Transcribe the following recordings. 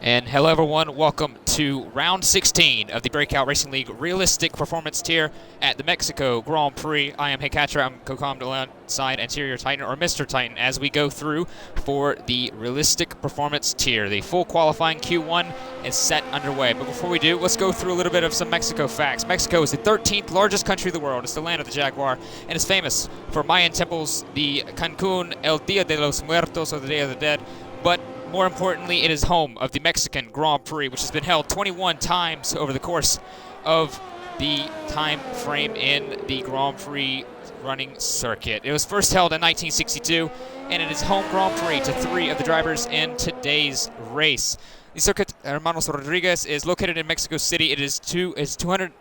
And hello everyone, welcome to round 16 of the Breakout Racing League Realistic Performance Tier at the Mexico Grand Prix. I am Heycatcher, I'm co-commed alongside Interior Titan, or Mr. Titan, as we go through for the Realistic Performance Tier. The full qualifying Q1 is set underway, but before we do, let's go through a little bit of some Mexico facts. Mexico is the 13th largest country in the world. It's the land of the Jaguar, and it's famous for Mayan temples, the Cancun El Dia de los Muertos, or the Day of the Dead, but more importantly, it is home of the Mexican Grand Prix, which has been held 21 times over the course of the time frame in the Grand Prix running circuit. It was first held in 1962, and it is home Grand Prix to 3 of the drivers in today's race. The circuit, Hermanos Rodriguez, is located in Mexico City. It is 200.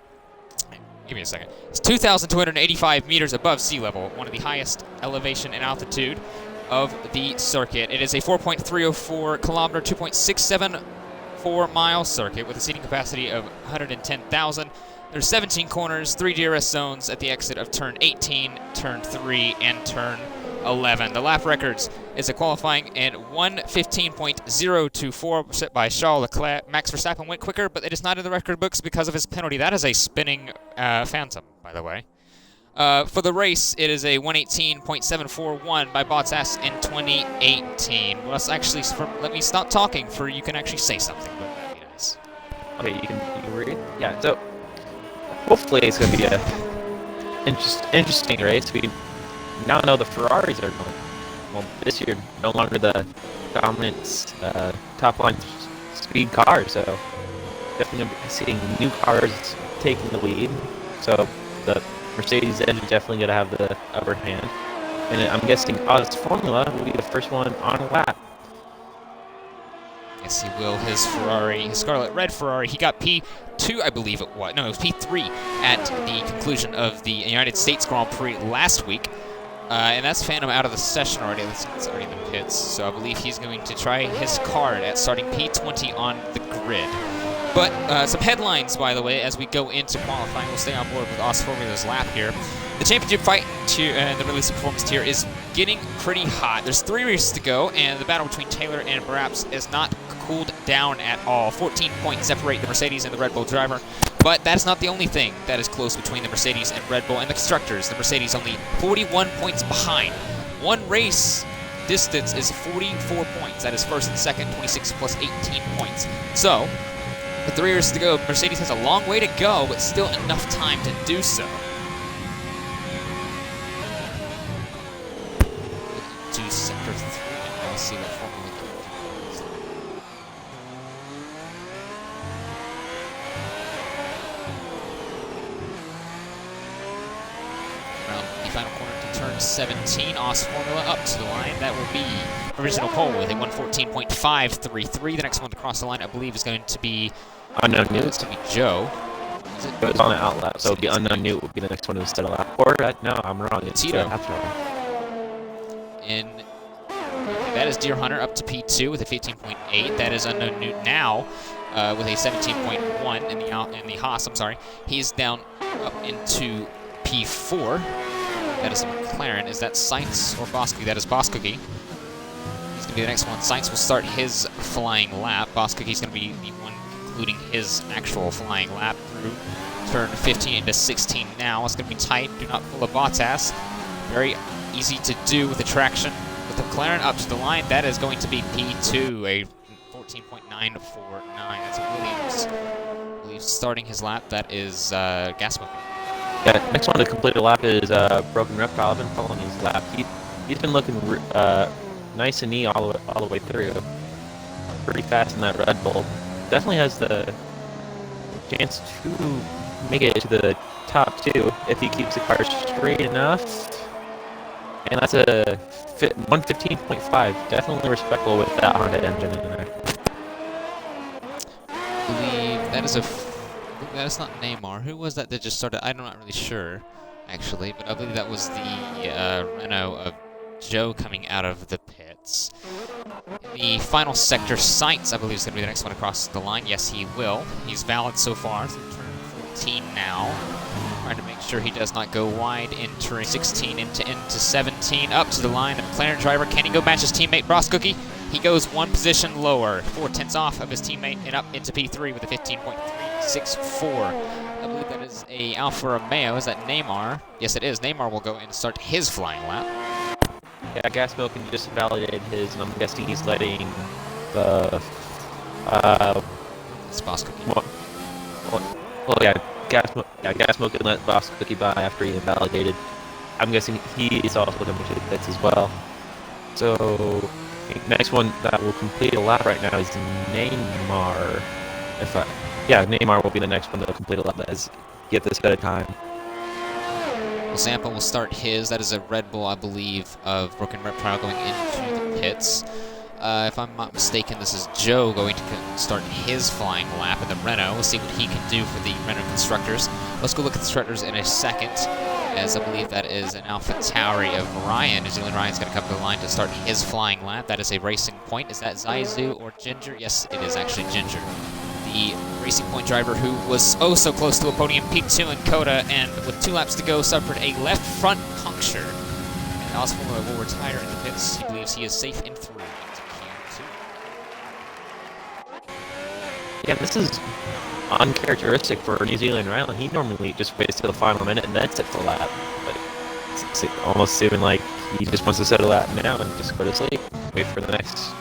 Give me a second. It's 2,285 meters above sea level, one of the highest elevation and altitude of the circuit. It is a 4.304 kilometer, 2.674 mile circuit with a seating capacity of 110,000. There's 17 corners, 3 DRS zones at the exit of turn 18, turn 3, and turn 11. The lap records is a qualifying in 1:15.024 set by Charles Leclerc. Max Verstappen went quicker, but it is not in the record books because of his penalty. That is a spinning Phantom, by the way. For the race, it is a 1:18.741 by Bottas in 2018. Well, let me stop talking for you can actually say something, but that'd be nice. Okay, you can read? Yeah, so hopefully it's going to be a interesting race. We now know the Ferraris are going, well, this year no longer the dominant top line speed car, so definitely seeing new cars taking the lead. So the Mercedes is definitely going to have the upper hand. And I'm guessing Oz Formula will be the first one on a lap. Yes, he will. His Ferrari, his Scarlet Red Ferrari, he got P2, I believe it was. No, it was P3 at the conclusion of the United States Grand Prix last week. And that's Phantom out of the session already. It's already in the pits. So I believe he's going to try his card at starting P20 on the grid. But some headlines, by the way, as we go into qualifying. We'll stay on board with Os Formula's lap here. The championship fight in the Realistic Performance Tier is getting pretty hot. There's 3 races to go, and the battle between Taylor and Buraps is not cooled down at all. 14 points separate the Mercedes and the Red Bull driver. But that's not the only thing that is close between the Mercedes and Red Bull and the constructors. The Mercedes only 41 points behind. One race distance is 44 points. That is first and second, 26 plus 18 points. So, with 3 races to go, Mercedes has a long way to go, but still enough time to do so. To sector 3, and we'll see what Formula does. Around the final corner to turn 17, Os Formula up to the line. That will be original pole with a 1:14.533. The next one to cross the line, I believe, is going to be Unknown Newt. It's going to be Joe. It was on the outlap, so it would be Unknown Newt would be the next one instead of lap. Or, no, I'm wrong. It's Tito. After And that is Deer Hunter up to P2 with a 15.8. That is Unknown Newt now with a 17.1 in the Haas. I'm sorry. He's down up into P4. That is a McLaren. Is that Sainz or Boscoghi? That is Boscoghi. He's going to be the next one. Sainz will start his flying lap. Boscoghi's going to be the one concluding his actual flying lap through turn 15 into 16 now. It's going to be tight. Do not pull a Bottas. Very easy to do with the traction. With the McLaren up to the line, that is going to be P2, a 14.949. That's Williams. Williams starting his lap. That is gas smoking. Yeah, next one to complete a lap is Broken Reptile. I've been following his lap. He's been looking nice and neat all the way through. Pretty fast in that Red Bull. Definitely has the chance to make it to the top 2 if he keeps the car straight enough. And that's a 1:15.5. Definitely respectable with that Honda engine in there. I believe that is that is not Neymar. Who was that just started? I'm not really sure, actually, but I believe that was the Renault of Joe coming out of the pits. In the final sector, Sainz, I believe, is going to be the next one across the line. Yes, he will. He's valid so far through turn 14 now. Trying to make sure he does not go wide in turn 16 into 17. Up to the line, the McLaren driver. Can he go match his teammate Boscoghi? He goes one position lower, 4/10 off of his teammate, and up into P3 with a 15.364. I believe that is a Alfa Romeo. Is that Neymar? Yes, it is. Neymar will go and start his flying lap. Yeah, Gas Milk can just validate his, and I'm guessing he's letting the It's Boss Cookie. Well, yeah, Gas Milk can let Boss Cookie by after he invalidated. I'm guessing he's also coming to the pits as well. So, next one that will complete a lap right now is Neymar. Neymar will be the next one that will complete a lap as get this bit of time. Well, Zampa will start his. That is a Red Bull, I believe, of Broken Reptile going into the pits. If I'm not mistaken, this is Joe going to start his flying lap in the Renault. We'll see what he can do for the Renault constructors. Let's go look at the constructors in a second, as I believe that is an Alpha Tauri of Ryan. New Zealand Ryan's going to come to the line to start his flying lap. That is a Racing Point. Is that Zaizu or Ginger? Yes, it is actually Ginger. The Racing Point driver who was oh so close to a podium, P2 in Coda, and with 2 laps to go, suffered a left front puncture. And Oswald will retire in the pits. He believes he is safe and through into Q2. Yeah, this is uncharacteristic for New Zealand Ryan. He normally just waits till the final minute and then sets the lap. But it's almost seeming like he just wants to set a lap now and just go to sleep. Wait for the next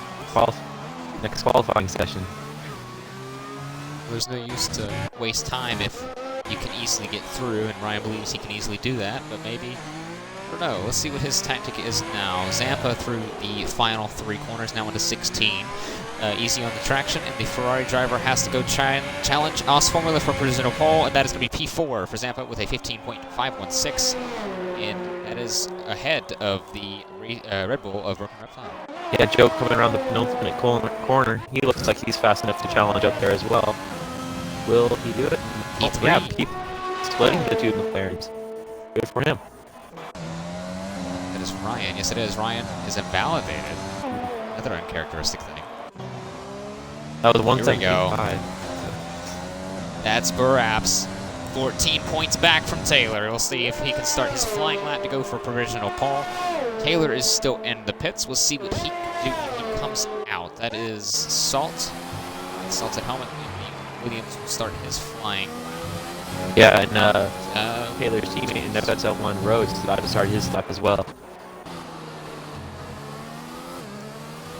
qualifying session. There's no use to waste time if you can easily get through, and Ryan believes he can easily do that, but maybe, I don't know. Let's see what his tactic is now. Zampa through the final 3 corners, now into 16. Easy on the traction, and the Ferrari driver has to go challenge Os Formula for provisional pole, and that is going to be P4 for Zampa with a 15.516, and that is ahead of the Red Bull of Broken Reptile. Yeah, Joe coming around the penultimate corner. He looks like he's fast enough to challenge up there as well. Will he do it? P3. Yeah, splitting the 2 McLarens. Good for him. That is Ryan. Yes, it is. Ryan is invalidated. Another uncharacteristic thing. That was Here we go. 175. That's Buraps. 14 points back from Taylor. We'll see if he can start his flying lap to go for provisional pole. Taylor is still in the pits. We'll see what he can do when he comes out. That is Salt. Salted helmet. Williams will start his flying. Yeah, and Taylor's teammate in FSL1 Rhodes is about to start his lap as well.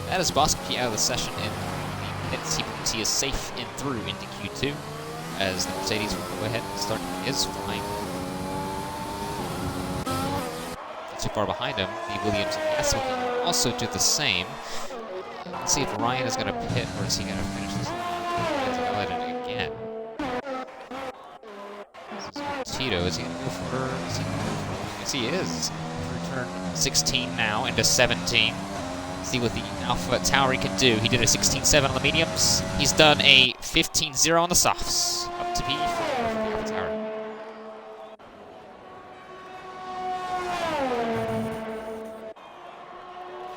That is Bosky out of the session in the pits. He believes he is safe and through into Q2, as the Mercedes will go ahead and start his flying. Not too far behind him, the Williams and Gas will also do the same. Let's see if Ryan is going to pit, or is he going to finish this line? Again. This is Tito. Is he going to go for? Yes, he is. Turn 16 now into 17. See what the Alpha Tauri can do. He did a 16.7 on the mediums. He's done a 15.0 on the softs. Up to P4 for the Alpha Tauri.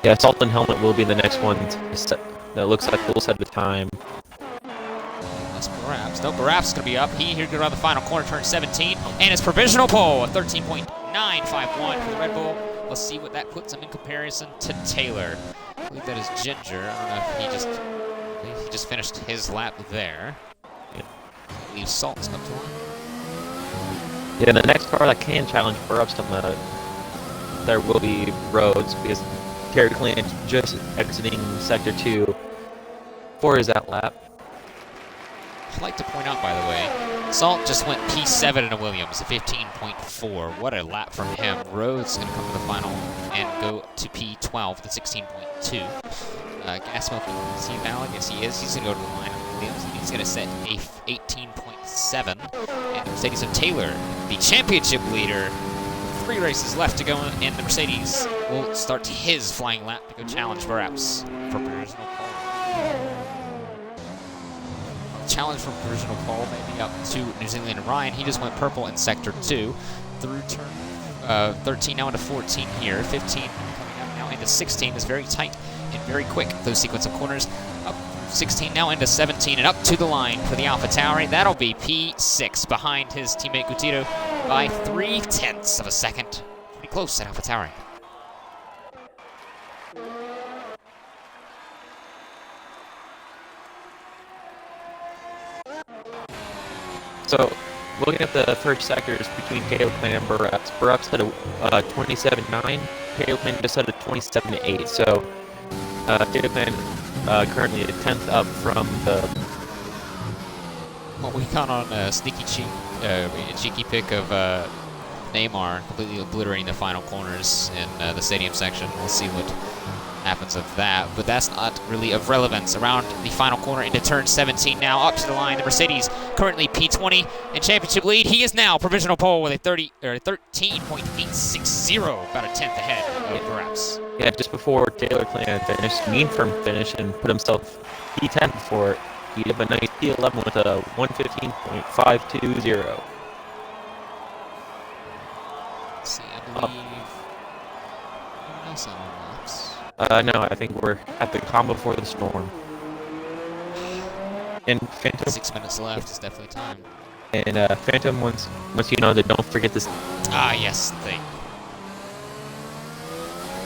Yeah, Salt and Helmet will be the next one that looks like we'll set the time. That's Buraps. No, Buraps is going to be up. He here around the final corner, turn 17, and his provisional pole, a 13.951 for the Red Bull. Let's see what that puts him in comparison to Taylor. I believe that is Ginger. I don't know if he just finished his lap there. Yeah. Leaves Salts up to line. Yeah, the next car that can challenge Buraps on there will be Rhodes, because Terry Clinton just exiting Sector 2 for his that lap. I'd like to point out, by the way, Salt just went P7 in a Williams, a 15.4. What a lap from him. Rhodes is going to come to the final and go to P12 to 16.2. Gas Smoking, is he valid? Yes, he is. He's going to go to the line of Williams. He's going to set a 18.7. And the Mercedes of Taylor, the championship leader, 3 races left to go, and the Mercedes will start his flying lap to go challenge Buraps for provisional pole. Challenge from provisional pole, maybe up to New Zealand and Ryan. He just went purple in Sector 2 through turn 13 now into 14 here. 15 coming up now into 16 is very tight and very quick. Those sequence of corners up 16 now into 17 and up to the line for the Alpha Tauri. That'll be P6 behind his teammate Gutito by 0.3 of a second. Pretty close at Alpha Tauri. So, looking at the first sectors between Taylor and Buraps, Buraps had a 27.9, Taylor just had a 27.8. So, Taylor currently a 10th up from the. Well, we count on a cheeky pick of Neymar completely obliterating the final corners in the stadium section. We'll see what happens of that, but that's not really of relevance. Around the final corner into turn 17 now, up to the line. The Mercedes currently P20 in championship lead. He is now provisional pole with a 13.860, about a tenth ahead of Buraps. Yeah, just before Taylor Clan finished, mean firm finish and put himself P10 before he had a nice P11 with a 115.520. See, I believe anyone else on laps? No, I think we're at the calm before the storm. And Phantom. 6 minutes left. It's definitely time. And Phantom wants you know that don't forget this. Ah, yes, thing.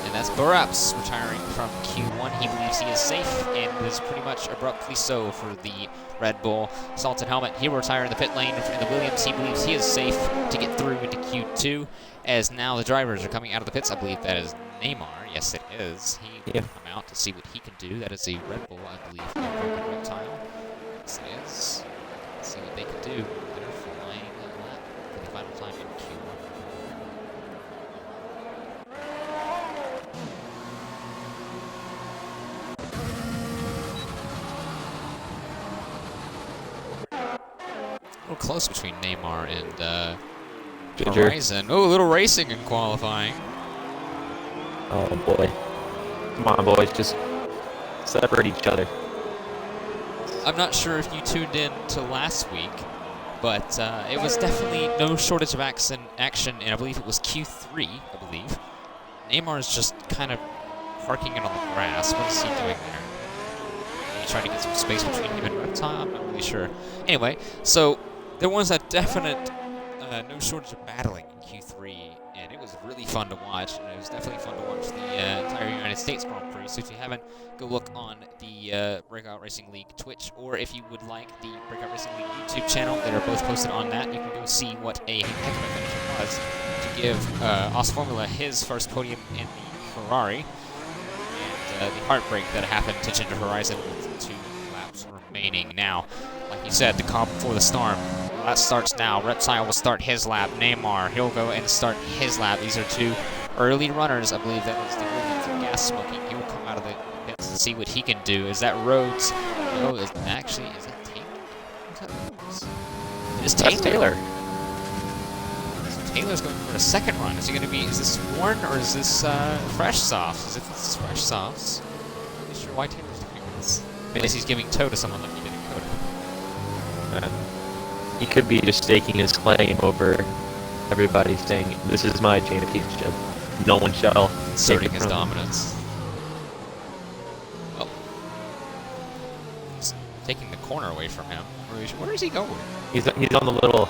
And that's Buraps retiring from Q1. He believes he is safe, and is pretty much abruptly so for the Red Bull Salted Helmet. He will retire in the pit lane. In the Williams, he believes he is safe to get through into Q2, as now the drivers are coming out of the pits. I believe that is Neymar. Yes, it is. He will come out to see what he can do. That is a Red Bull, I believe, no broken reptile. Yes, it is. Let's see what they can do. They're flying that lap for the final time in Q1. A little close between Neymar and Horizon. Oh, a little racing in qualifying. Oh boy. Come on, boys, just separate each other. I'm not sure if you tuned in to last week, but it was definitely no shortage of action, and I believe it was Q3, I believe. Neymar is just kind of parking it on the grass. What is he doing there? Are you trying to get some space between him and Reptile? I'm not really sure. Anyway, so there was a definite no shortage of battling in Q3, and it was really fun to watch, and it was definitely fun to watch the entire United States Grand Prix. So if you haven't, go look on the Breakout Racing League Twitch, or if you would like the Breakout Racing League YouTube channel, they are both posted on that. You can go see what a heck of a finish it was to give Os Formula his first podium in the Ferrari, and the heartbreak that happened to Ginger Horizon with 2 laps remaining. Now, like you said, the calm before the storm. That starts now. Reptile will start his lap. Neymar, he'll go and start his lap. These are 2 early runners. I believe that is the Williams and gas smoking. He will come out of the pits and see what he can do. Is that Rhodes? No, is that Taylor? Who's that Rhodes? It is Taylor. So Taylor's going for a second run. Is he going to be? Is this Warren or is this Fresh Softs? As if this is Fresh Softs. I'm not sure why Taylor's doing this. Unless he's giving toe to someone like he did in Coda. He could be just staking his claim over everybody, saying, "This is my championship. No one shall." Asserting his dominance. Oh. He's taking the corner away from him. Where is he going? He's on the little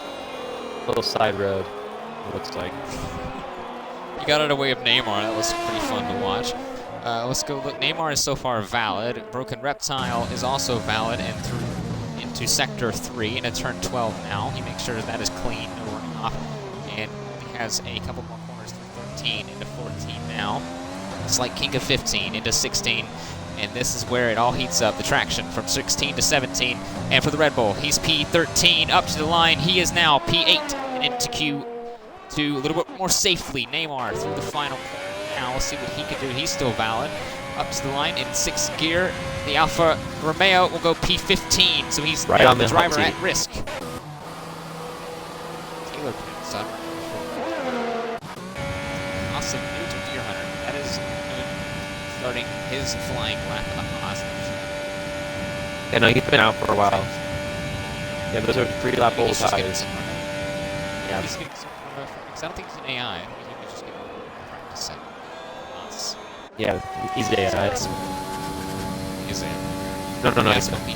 side road, it looks like. He got out of the way of Neymar. That was pretty fun to watch. Let's go look. Neymar is so far valid. Broken Reptile is also valid and through into Sector 3 into turn 12 now. He makes sure that is clean, no running off. And he has a couple more corners through 13 into 14 now. It's like King of 15 into 16. And this is where it all heats up, the traction from 16 to 17. And for the Red Bull, he's P13 up to the line. He is now P8 and into Q2 a little bit more safely. Neymar through the final corner. Now we'll see what he can do. He's still valid. Up to the line in 6th gear. The Alfa Romeo will go P15, so he's right on the driver at risk. Taylor picks up. Awesome new to Deer Hunter. That is good. Starting his flying lap on Awesome. Yeah, no, he's been out for a while. Yeah, those are 3-lap old tires. Yeah, he's getting some I don't think he's an AI. I think he's just getting practice set. Yeah, he's the AI. Is it? No.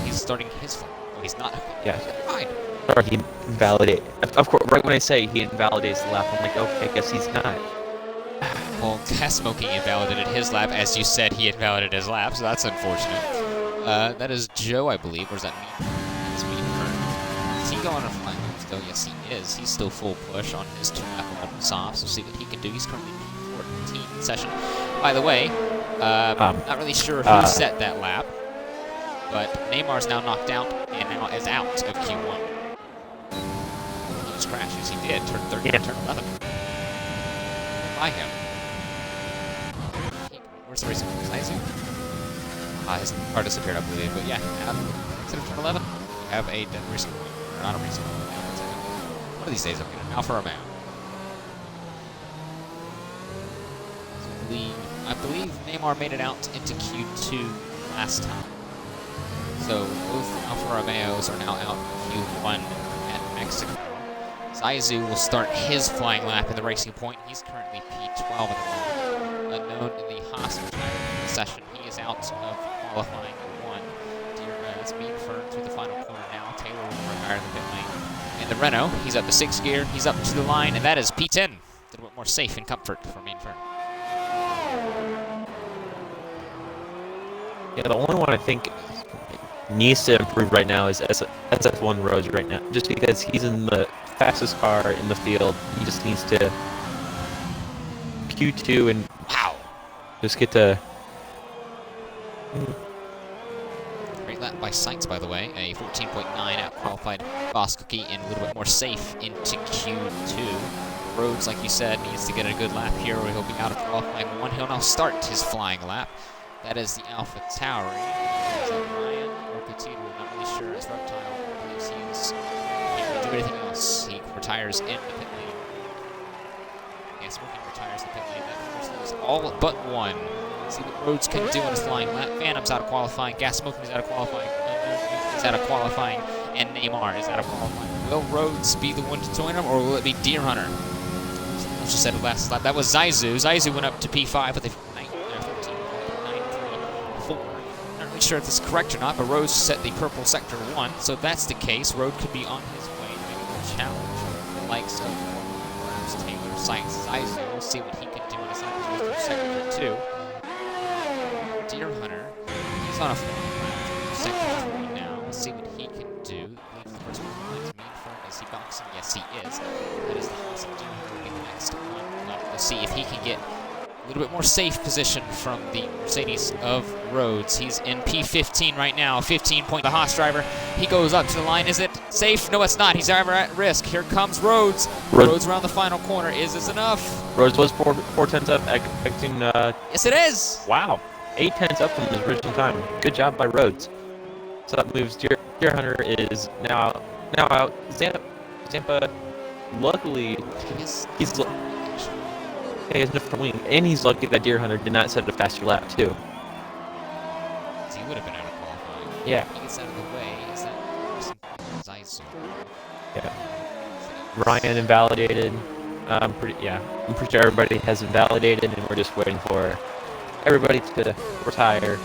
He's starting his flight. Oh, he's not. Yeah. Fine. Or he invalidate. Of course, right when I say he invalidates the lap, I'm like, okay, I guess he's not. Well, Gas Smoking invalidated his lap, as you said he invalidated his lap, so that's unfortunate. That is Joe, I believe. Or is that me? It's me. go on a flying lap still? Yes, he is. He's still full push on his 2-lap soft, so see what he can do. He's currently P14 session. By the way, not really sure who set that lap, but Neymar's now knocked out and now is out of Q1. He just crashes. He did. Turn 30, turn 11. By him. Where's the racing? Zaizu? His car disappeared, I believe. But yeah, instead of turn 11, we have a racing point. Or not a racing point. One of these days, I'm getting an Alfa Romeo. I believe Neymar made it out into Q2 last time. So both Alfa Romeos are now out Q1 at Mexico. Zaizu will start his flying lap in the racing point. He's currently P12 at the moment. Unknown in the Haas retired in the session. He is out of qualifying at 1. It's being firm through the final corner now. Taylor will retire in the pit lane. And the Renault, he's up to 6th gear. He's up to the line, and that is P10. A little bit more safe and comfort for Mainfern. Yeah, the only one I think needs to improve right now is SF1 Rhodes right now. Just because he's in the fastest car in the field, he just needs to Q2 and just get to. Great lap by Sainz, by the way. A 14.9 out-qualified Boss Cookie and a little bit more safe into Q2. Rhodes, like you said, needs to get a good lap here or he'll be out of qualifying 1. He'll now start his flying lap. That is the Alpha Tauri. Is that Ryan or Coutinho? I'm not really sure. As Reptile believes he can't really do anything else. He retires in the pit lane. Yeah, Smoking retires in the pit lane. That forces all but 1. See what Rhodes can do on his flying lap. Phantom's out of qualifying. Gas Smoking is out of qualifying. Is out of qualifying. And Neymar is out of qualifying. Will Rhodes be the one to join him, or will it be Deer Hunter? Let's just said it last lap. That was Zaizu. Zaizu went up to P5 with a 14.94. Not really sure if this is correct or not, but Rhodes set the purple sector 1. So if that's the case, Rhodes could be on his way to make a little challenge. The likes of Taylor, Sainz, Zaizu. We'll see what he can do in his sector 2. Deer Hunter, he's on a sector 3 now. We'll see what he can do. Leads the first one. Main front. Is he boxing? Yes, he is. That is the Haas of Deer Hunter will be the next one. We'll see if he can get a little bit more safe position from the Mercedes of Rhodes. He's in P15 right now. 15 point. The Haas driver. He goes up to the line. Is it safe? No, it's not. He's ever at risk. Here comes Rhodes. Rhodes around the final corner. Is this enough? Rhodes was 4 tenths up, expecting. Yes, it is. Wow. 8 tenths up from his original time. Good job by Rhodes. So that moves Deer Hunter is now out. Zampa, luckily, he has no front wing, and he's lucky that Deer Hunter did not set a faster lap too. So he would have been out of qualifying. Yeah. He gets out of the way. Is that Zaizu? Yeah. Ryan invalidated. I'm pretty sure everybody has invalidated, and we're just waiting for everybody to retire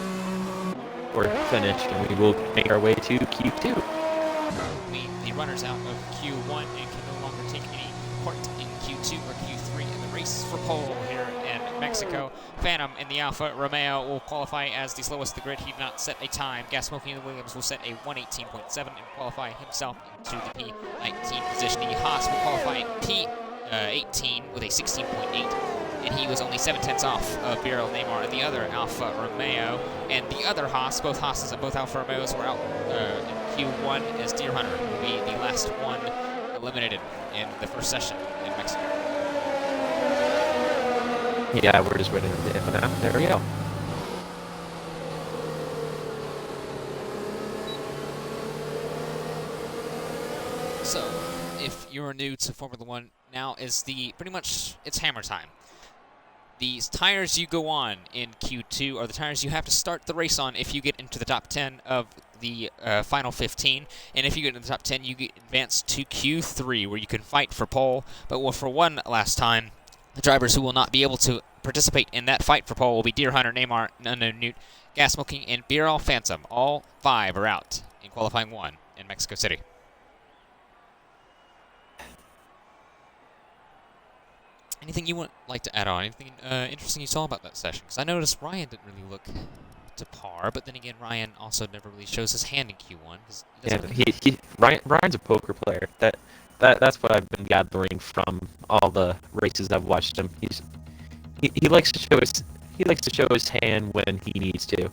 or finish, and we will make our way to Q2. The runners out of Q1 and can no longer take any part in Q2 or Q3 in the race for pole here in Mexico. Phantom in the Alfa Romeo will qualify as the slowest of the grid. He did not set a time. Gas Smoking in the Williams will set a 1:18.7 and qualify himself into the P19 position. The Haas will qualify P18 with a 16.8. And he was only 7 tenths off of BRL Neymar and the other Alfa Romeo. And the other Haas, both Haas's and both Alfa Romeos were out in Q1 as Deer Hunter will be the last one eliminated in the first session in Mexico. Yeah, we're just waiting for the info now. There we go. So, if you're new to Formula One, now is it's hammer time. These tires you go on in Q2 are the tires you have to start the race on if you get into the top 10 of the final 15. And if you get into the top 10, you get advanced to Q3, where you can fight for pole. But for one last time, the drivers who will not be able to participate in that fight for pole will be Deer Hunter, Neymar, Unknown Newt, Gas Smoking, and BRL Phantom. All 5 are out in qualifying 1 in Mexico City. Anything you would like to add on? Anything interesting you saw about that session? Because I noticed Ryan didn't really look up to par. But then again, Ryan also never really shows his hand in Q1. Ryan's a poker player. That's what I've been gathering from all the races I've watched him. He likes to show his hand when he needs to.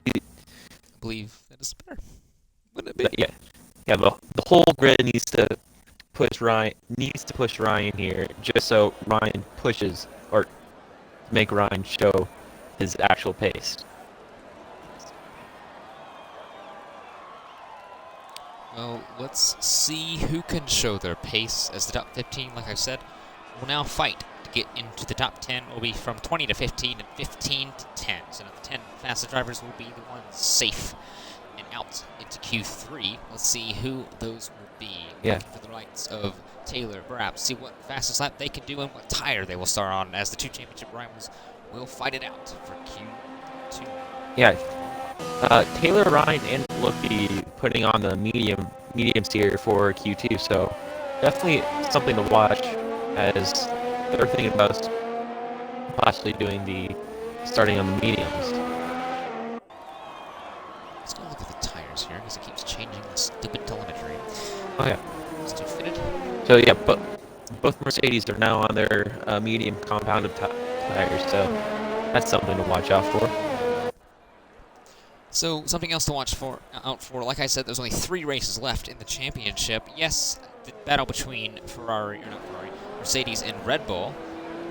I believe that is fair. Wouldn't it be? Yeah. The whole grid needs to push Ryan here, just so Ryan pushes or make Ryan show his actual pace. Well, let's see who can show their pace as the top 15, like I said, will now fight to get into the top 10. Will be from 20 to 15 and 15 to 10. So now the 10 fastest drivers will be the ones safe and out into Q3. Let's see who those will be. Yeah. For the rights of Taylor and Buraps. See what fastest lap they can do and what tire they will start on, as the two championship rivals will fight it out for Q2. Yeah. Taylor, Ryan, and Luke be putting on the mediums here for Q2, so definitely something to watch as they're thinking about possibly doing the starting on the mediums. Let's go look at the tires here because it keeps changing the stupid telemetry. Oh yeah. It's too fitted. So yeah, but both Mercedes are now on their medium compounded tires, so that's something to watch out for. So something else to watch out for. Like I said, there's only 3 races left in the championship. Yes, the battle between Mercedes and Red Bull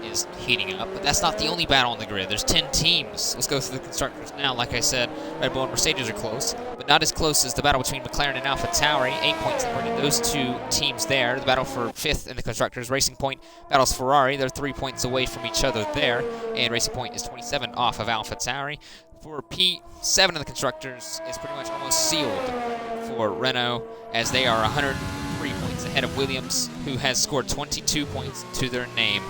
is heating up, but that's not the only battle on the grid. There's 10 teams. Let's go through the constructors now. Like I said, Red Bull and Mercedes are close, but not as close as the battle between McLaren and AlphaTauri. 8 points separating those two teams there. The battle for 5th in the constructors. Racing Point battles Ferrari. They're 3 points away from each other there, and Racing Point is 27 off of AlphaTauri. For P7 of the constructors is pretty much almost sealed for Renault, as they are 103 points ahead of Williams, who has scored 22 points to their name.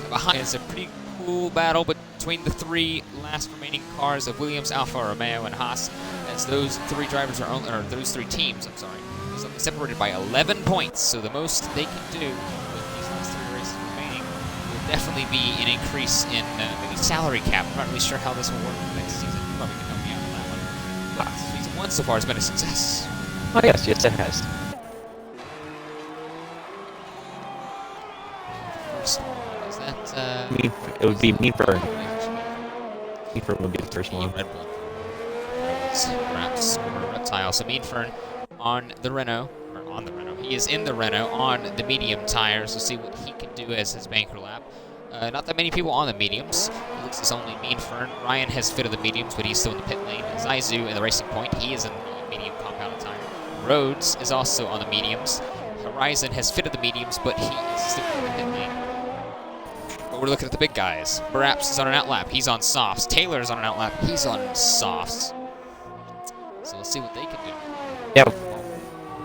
Behind is a pretty cool battle between the 3 last remaining cars of Williams, Alfa Romeo, and Haas, as those 3 drivers are only, or those 3 teams, I'm sorry, is only separated by 11 points. So the most they can do with these last 3 races remaining will definitely be an increase in maybe salary cap. I'm not really sure how this will work next season. You probably can help me out with that one. But season 1 so far has been a success. Oh yes, it has. First one, is that it would be Meanfern. Meanfern would be the first one. Red Bull. Perhaps or Reptile. So Meanfern on the Renault. He is in the Renault on the medium tires. We'll see what he can do as his banker lap. Not that many people on the mediums. It looks as only Meanfern. Ryan has fitted the mediums, but he's still in the pit lane. Zaizu in the Racing Point. He is in the medium compounded tire. Rhodes is also on the mediums. Horizon has fitted the mediums, but he is still in the pit lane. But we're looking at the big guys. Buraps is on an outlap. He's on softs. Taylor is on an outlap. He's on softs. So we'll see what they can do.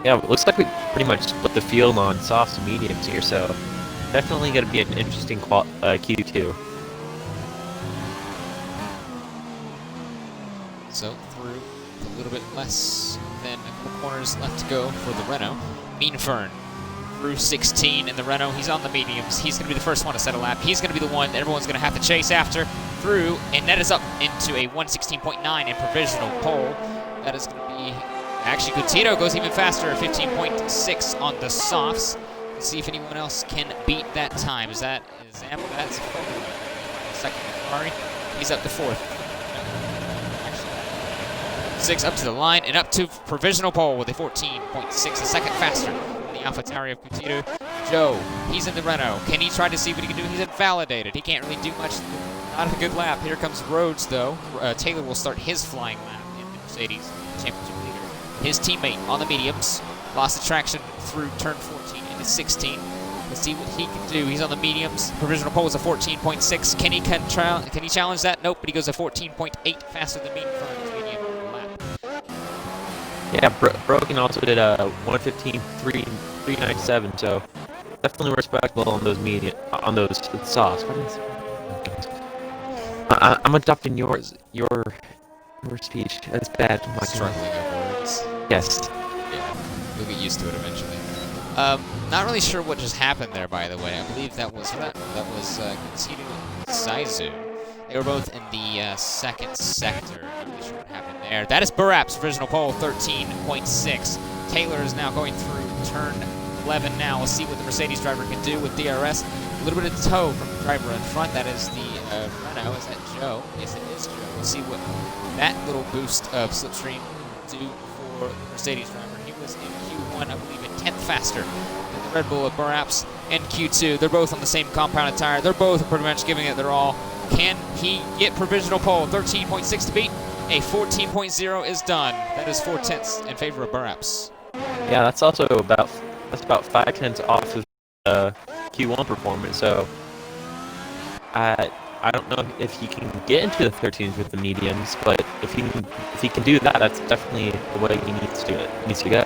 Yeah, it looks like we pretty much split the field on softs and mediums here, so definitely going to be an interesting Q2. So through a little bit less than a couple corners left to go for the Renault. Meanfern through 16 in the Renault. He's on the mediums. He's going to be the first one to set a lap. He's going to be the one that everyone's going to have to chase after through, and that is up into a 116.9 in provisional pole. That is going to be... Actually, Gutito goes even faster, 15.6 on the softs. Let's see if anyone else can beat that time. Is that Zambo? That's second Ferrari. He's up to 4th. 6 up to the line and up to provisional pole with a 14.6, a second faster than the AlphaTauri of Gutito. Joe, he's in the Renault. Can he try to see what he can do? He's invalidated. He can't really do much. Not a good lap. Here comes Rhodes, though. Taylor will start his flying lap in the Mercedes Championship leader. His teammate on the mediums lost the traction through turn 14 into 16. Let's see what he can do. He's on the mediums. Provisional pole is a 14.6. Can he challenge that? Nope, but he goes a 14.8 faster than Meanfern's medium lap. Yeah, Broken also did a 1:15.397, so definitely respectable on those softs. I'm adopting your speech. That's bad. I'm not struggling at words. Yes. Yeah, you'll get used to it eventually. Not really sure what just happened there, by the way. I believe that was Gutito Zaizu They were both in the second sector. Not really sure what happened there. That is Buraps' provisional pole, 13.6. Taylor is now going through turn 11 now. We'll see what the Mercedes driver can do with DRS. A little bit of tow from the driver in front. That is the Renault. Is that Joe? Yes, it is Joe. We'll see what that little boost of slipstream will do for the Mercedes driver. He was in Q1, I believe, in 10th faster than the Red Bull of Buraps in Q2. They're both on the same compounded tire. They're both pretty much giving it their all. Can he get provisional pole? 13.6 to beat. A 14.0 is done. That is 4/10 in favor of Buraps. Yeah, that's also about 5/10 off of the Q1 performance. So I don't know if he can get into the 13s with the mediums, but if he can do that, that's definitely the way he needs to go.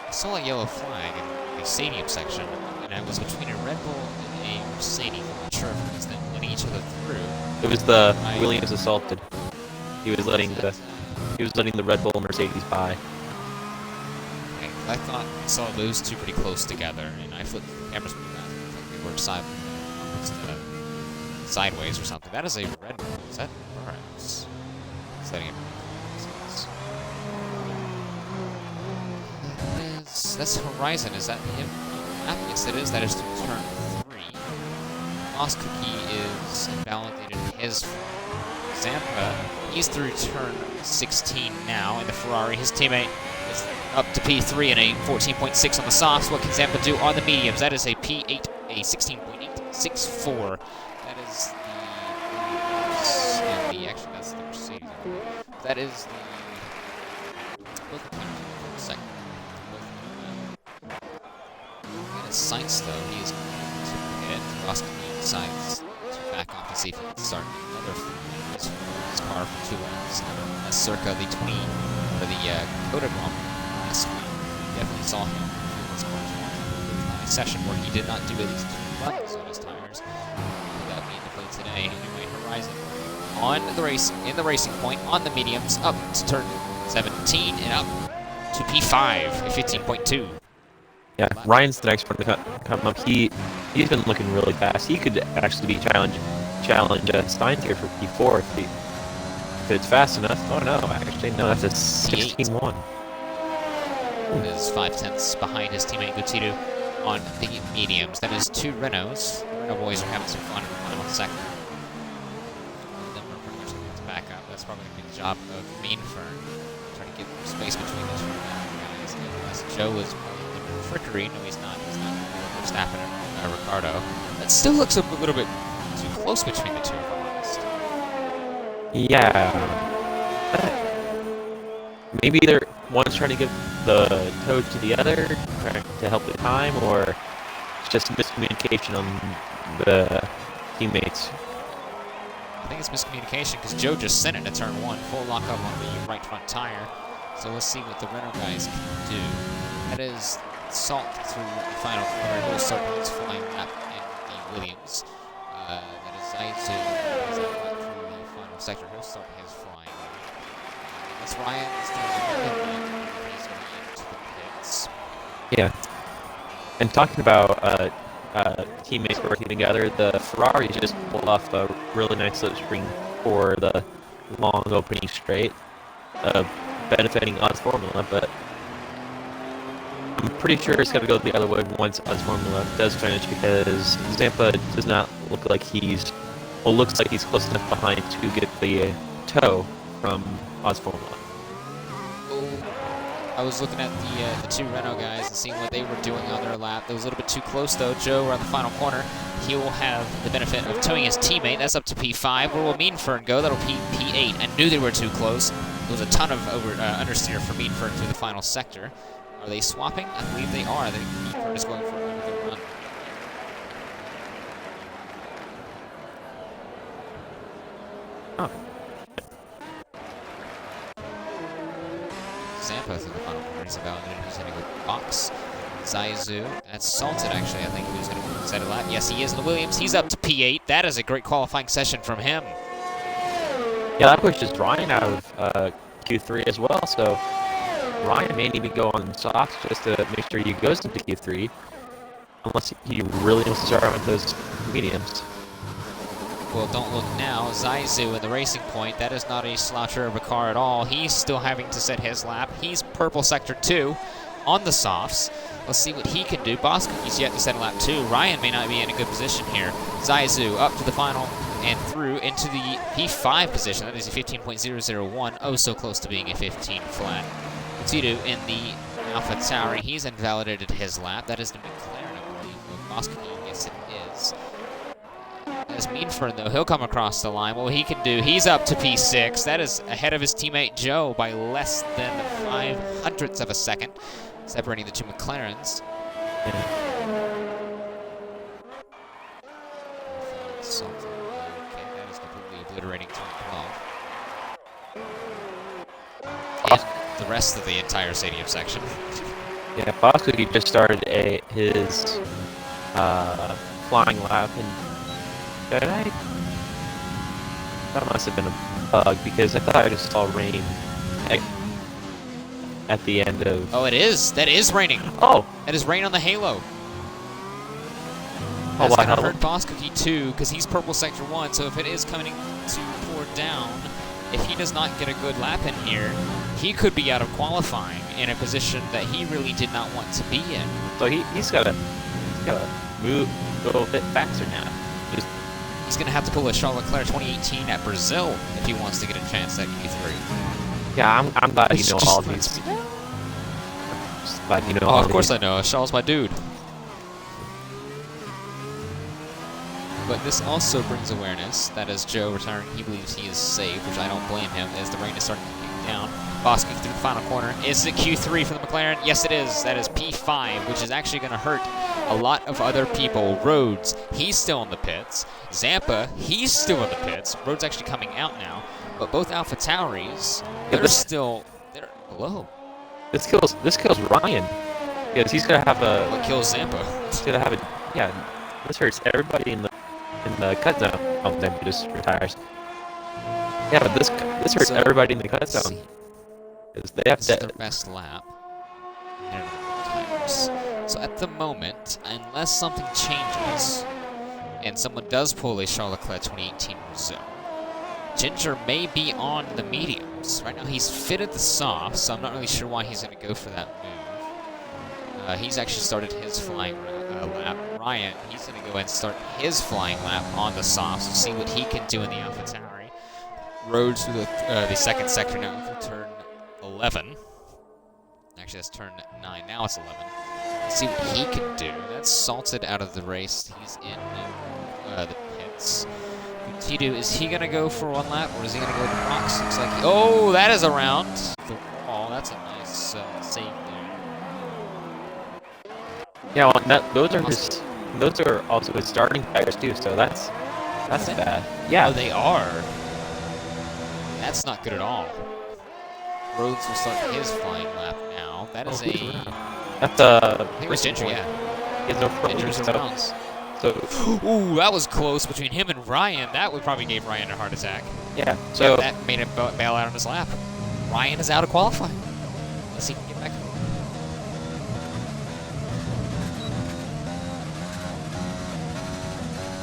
I saw a yellow flag in the stadium section, and it was between a Red Bull and a Mercedes. I'm not sure if it was them letting each other through. It was the Williams assaulted. He was letting the Red Bull Mercedes by. Okay, I thought I saw those two pretty close together, and I flipped the cameras pretty fast. I think they were sideways or something. That is a Red Bull. Is that Buraps? Setting it. That's Horizon. Is that him? Yes, it is. That is through turn 3. Moss Cookie is invalidated his Zampa. He's through turn 16 now in the Ferrari. His teammate is up to P3 and a 14.6 on the softs. What can Zampa do on the mediums? That is a P8, a 16.864. That is the actually that's the Mercedes. That is the second. At his sights though, he is going to hit. Roscoe decides to back off and see if he can start another his car for 2 laps. Circa the 20 or the Coda Grand Prix last week. Definitely saw him in his car's session where he did not do at least 2 runs on his tires. That being the play today. Anyway, Horizon on the race in the racing point on the mediums up to turn 17 and up to P5 at 15.2. Yeah, Ryan's the next one to come up. He's been looking really fast. He could actually be challenge Steins here for P4 if it's fast enough. Oh no, actually no, that's a 16-1. It is 5/10 behind his teammate Gutidu on the mediums. That is 2 Renaults. The Renault boys are having some fun in the final second. Then we're pretty much going to back up. That's probably going to be the job of Meanfern. Trying to get space between the 2 guys. Unless Joe is trickery. No, he's not. He's not Verstappen and Ricardo. That still looks a little bit too close between the 2, if I'm honest. Yeah. Maybe one's trying to give the toe to the other, trying to help the time, or it's just miscommunication on the teammates. I think it's miscommunication because Joe just sent it to turn 1, full lockup on the right front tire. So let's see what the Renault guys can do. That is Salt through the final corner. Will start his flying lap in the Williams. That is Zaitu through the final sector. He'll start his flying lap. That's Ryan is doing the he's going into the pits. Yeah. And talking about teammates working together, the Ferraris just pulled off a really nice slipstream for the long opening straight, benefiting Oz Formula, but I'm pretty sure it's going to go the other way once Oz Formula does finish, because Zampa does not look like looks like he's close enough behind to get the tow from Oz Formula. I was looking at the 2 Renault guys and seeing what they were doing on their lap. They was a little bit too close though. Joe around the final corner. He will have the benefit of towing his teammate. That's up to P5. Where will Meanfern go? That'll be P8. I knew they were too close. There was a ton of understeer for Meanfern through the final sector. Are they swapping? I believe they are. I think Meanfern is going for another run. Oh. Zampa through the final corner. He's about he's going to go box. Zaizu. That's Salted, actually. I think he's going to set a lap. Yes, he is in the Williams. He's up to P8. That is a great qualifying session from him. Yeah, that pushes Ryan out of Q3 as well, so Ryan may even go on softs just to make sure he goes into Q3, unless he really wants to start with those mediums. Well, don't look now. Zaizu in the Racing Point. That is not a sloucher of a car at all. He's still having to set his lap. He's purple sector 2 on the softs. Let's see what he can do. Boskovi's yet to set a lap 2. Ryan may not be in a good position here. Zaizu up to the final and through into the P5 position. That is a 15.001. Oh, so close to being a 15 flat. Titu in the Alpha Tauri. He's invalidated his lap. That is the McLaren, I believe. Boskovi, yes, it is. As Meanford, though, he'll come across the line. What he can do, he's up to P6. That is ahead of his teammate Joe by less than 0.05 of a second, separating the two McLarens. Something. Okay, that is completely obliterating turn 12. And the rest of the entire stadium section. Yeah, Boskovi just started his flying lap, and that must have been a bug, because I thought I just saw rain at the end of... Oh, it is. That is raining. Oh! That is rain on the halo. Oh, That's going wow. to hurt Boskovi too, because he's purple sector 1, so if it is coming to pour down, if he does not get a good lap in here, he could be out of qualifying in a position that he really did not want to be in. So he's got to move, go a bit faster now. He's going to have to pull a Charles Leclerc 2018 at Brazil if he wants to get a chance at Q3. Yeah, I'm glad you know all of these. Just glad you know all of course I know. Charles, my dude. But this also brings awareness that as Joe retiring, he believes he is safe, which I don't blame him, as the rain is starting to kick down. Boskovi through the final corner. Is it Q3 for the McLaren? Yes, it is. That is P5, which is actually going to hurt a lot of other people. Rhodes, he's still in the pits. Zampa, he's still in the pits. Rhodes actually coming out now. But both Alpha Tauris, they're below. This kills Ryan, because he's gonna have a... What kills Zampa? He's gonna have a... Yeah, this hurts everybody in the cut zone. Oh, Zampa just retires. Yeah, but this hurts everybody in the cut zone. They have their best lap. So at the moment, unless something changes, and someone does pull a Charles Leclerc 2018 Brazil, Ginger may be on the mediums. Right now he's fitted the soft, so I'm not really sure why he's going to go for that move. He's actually started his flying lap. Ryan, he's going to go and start his flying lap on the soft, so see what he can do in the Alpha Tauri. Rhodes through the second sector now through turn 11. Actually, that's turn 9. Now it's 11. Let's see what he can do. That's Salted out of the race. He's in the pits. Titu, is he going to go for one lap, or is he going to go to the rocks? Looks like oh, that is around the wall. That's a nice save there. Yeah, well, those are also his starting tires too. So that's bad. Yeah, oh, they are. That's not good at all. Rhodes will start his flying lap now. That is that's a... I think it was Ginger, yeah. He has no Ginger's around. So, ooh, that was close between him and Ryan. That would probably give Ryan a heart attack. Yeah, so... Yeah, that made him bail out on his lap. Ryan is out of qualifying. Let's see if he can get back.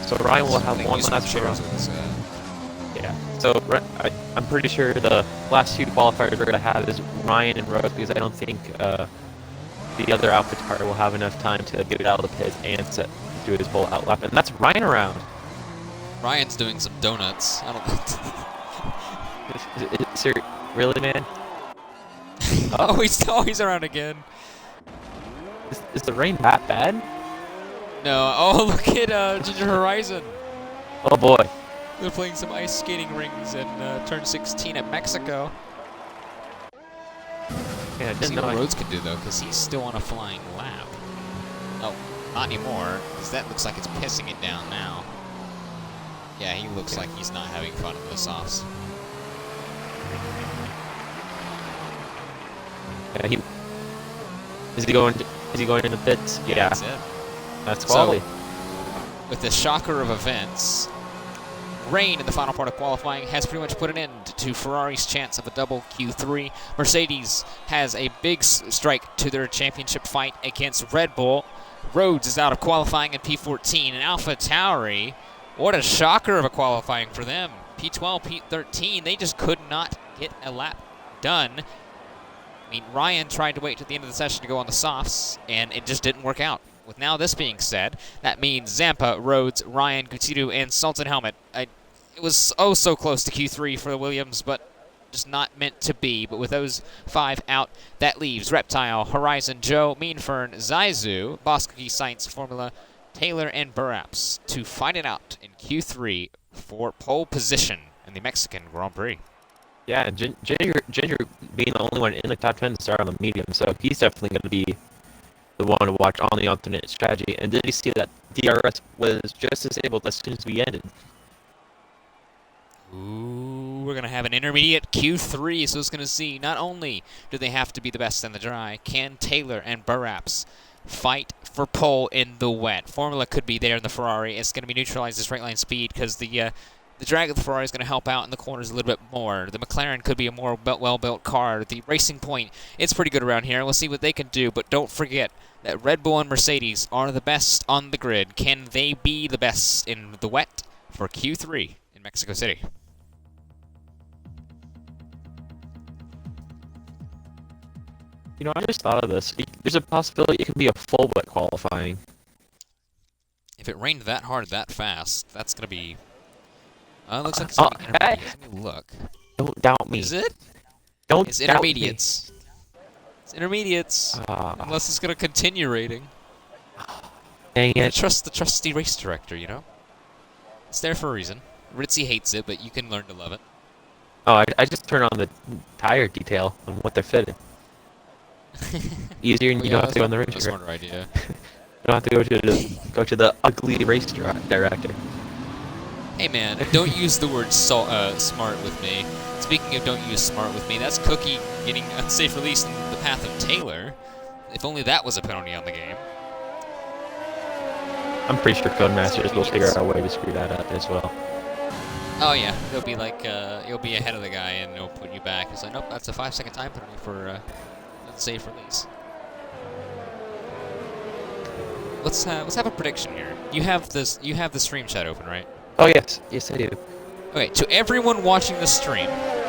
So Ryan will have one last round. Yeah, so I'm pretty sure the last two qualifiers we're going to have is Ryan and Rhodes, because I don't think the other Alpha Tauri will have enough time to get it out of the pits and do his full out lap. And that's Ryan around. Ryan's doing some donuts. I don't know. Really, man? Oh, he's around again. Is the rain that bad? No. Oh, look at Ginger Horizon. Oh, boy. They're playing some ice skating rings in turn 16 at Mexico. Yeah, I See didn't what know. Rhodes can do, though, because he's still on a flying lap. Oh, not anymore, because that looks like it's pissing it down now. Yeah, he looks like he's not having fun in the softs. Yeah, is he going in the pits? Yeah. That's it. That's quality. So, with the shocker of events, rain in the final part of qualifying has pretty much put an end to Ferrari's chance of a double Q3. Mercedes has a big strike to their championship fight against Red Bull. Rhodes is out of qualifying in P14, and Alpha Tauri What a shocker of a qualifying for them. P12, P13, they just could not get a lap done. I mean, Ryan tried to wait to the end of the session to go on the softs, and it just didn't work out. With now this being said, that means Zampa, Rhodes, Ryan, Gutiérrez, and Sultan Helmet. It was oh so close to Q3 for the Williams, but just not meant to be. But with those 5 out, that leaves Reptile, Horizon, Joe, Meanfern, Zaizu, Bosky, Sainz, Formula, Taylor, and Buraps to fight it out in Q3 for pole position in the Mexican Grand Prix. Yeah, and Ginger being the only one in the top 10 to start on the medium, so he's definitely going to be the one to watch on the alternate strategy. And did you see that DRS was just disabled as soon as we ended? Ooh, we're going to have an intermediate Q3, so it's going to see not only do they have to be the best in the dry, can Taylor and Buraps fight for pole in the wet. Formula could be there in the Ferrari. It's going to be neutralized the straight line speed because the drag of the Ferrari is going to help out in the corners a little bit more. The McLaren could be a more well-built car. The Racing Point, it's pretty good around here. We'll see what they can do, but don't forget that Red Bull and Mercedes are the best on the grid. Can they be the best in the wet for Q3 in Mexico City? You know, I just thought of this. There's a possibility it could be a full wet qualifying. If it rained that hard that fast, that's going to be... it looks like it's going to be intermediate. Let me look. Don't doubt me. Is it? Don't It's doubt intermediates. Me. It's intermediates. Unless it's going to continue rating. Dang it. Trust the trusty race director, you know? It's there for a reason. Ritzy hates it, but you can learn to love it. Oh, I just turned on the tire detail on what they're fitted. Easier, and you don't have to go on the race director. Smarter idea. You don't have to go to the ugly race director. Hey man, don't use the word smart with me. Speaking of don't use smart with me, that's Cookie getting unsafe release in the path of Taylor. If only that was a penalty on the game. I'm pretty sure Codemasters will figure out a way to screw that up as well. Oh yeah, they'll be like, you'll be ahead of the guy and they'll put you back. It's like, nope, that's a 5-second time penalty for unsafe release. Let's have a prediction here. You have the stream chat open, right? Oh yes, yes I do. Okay, to everyone watching the stream,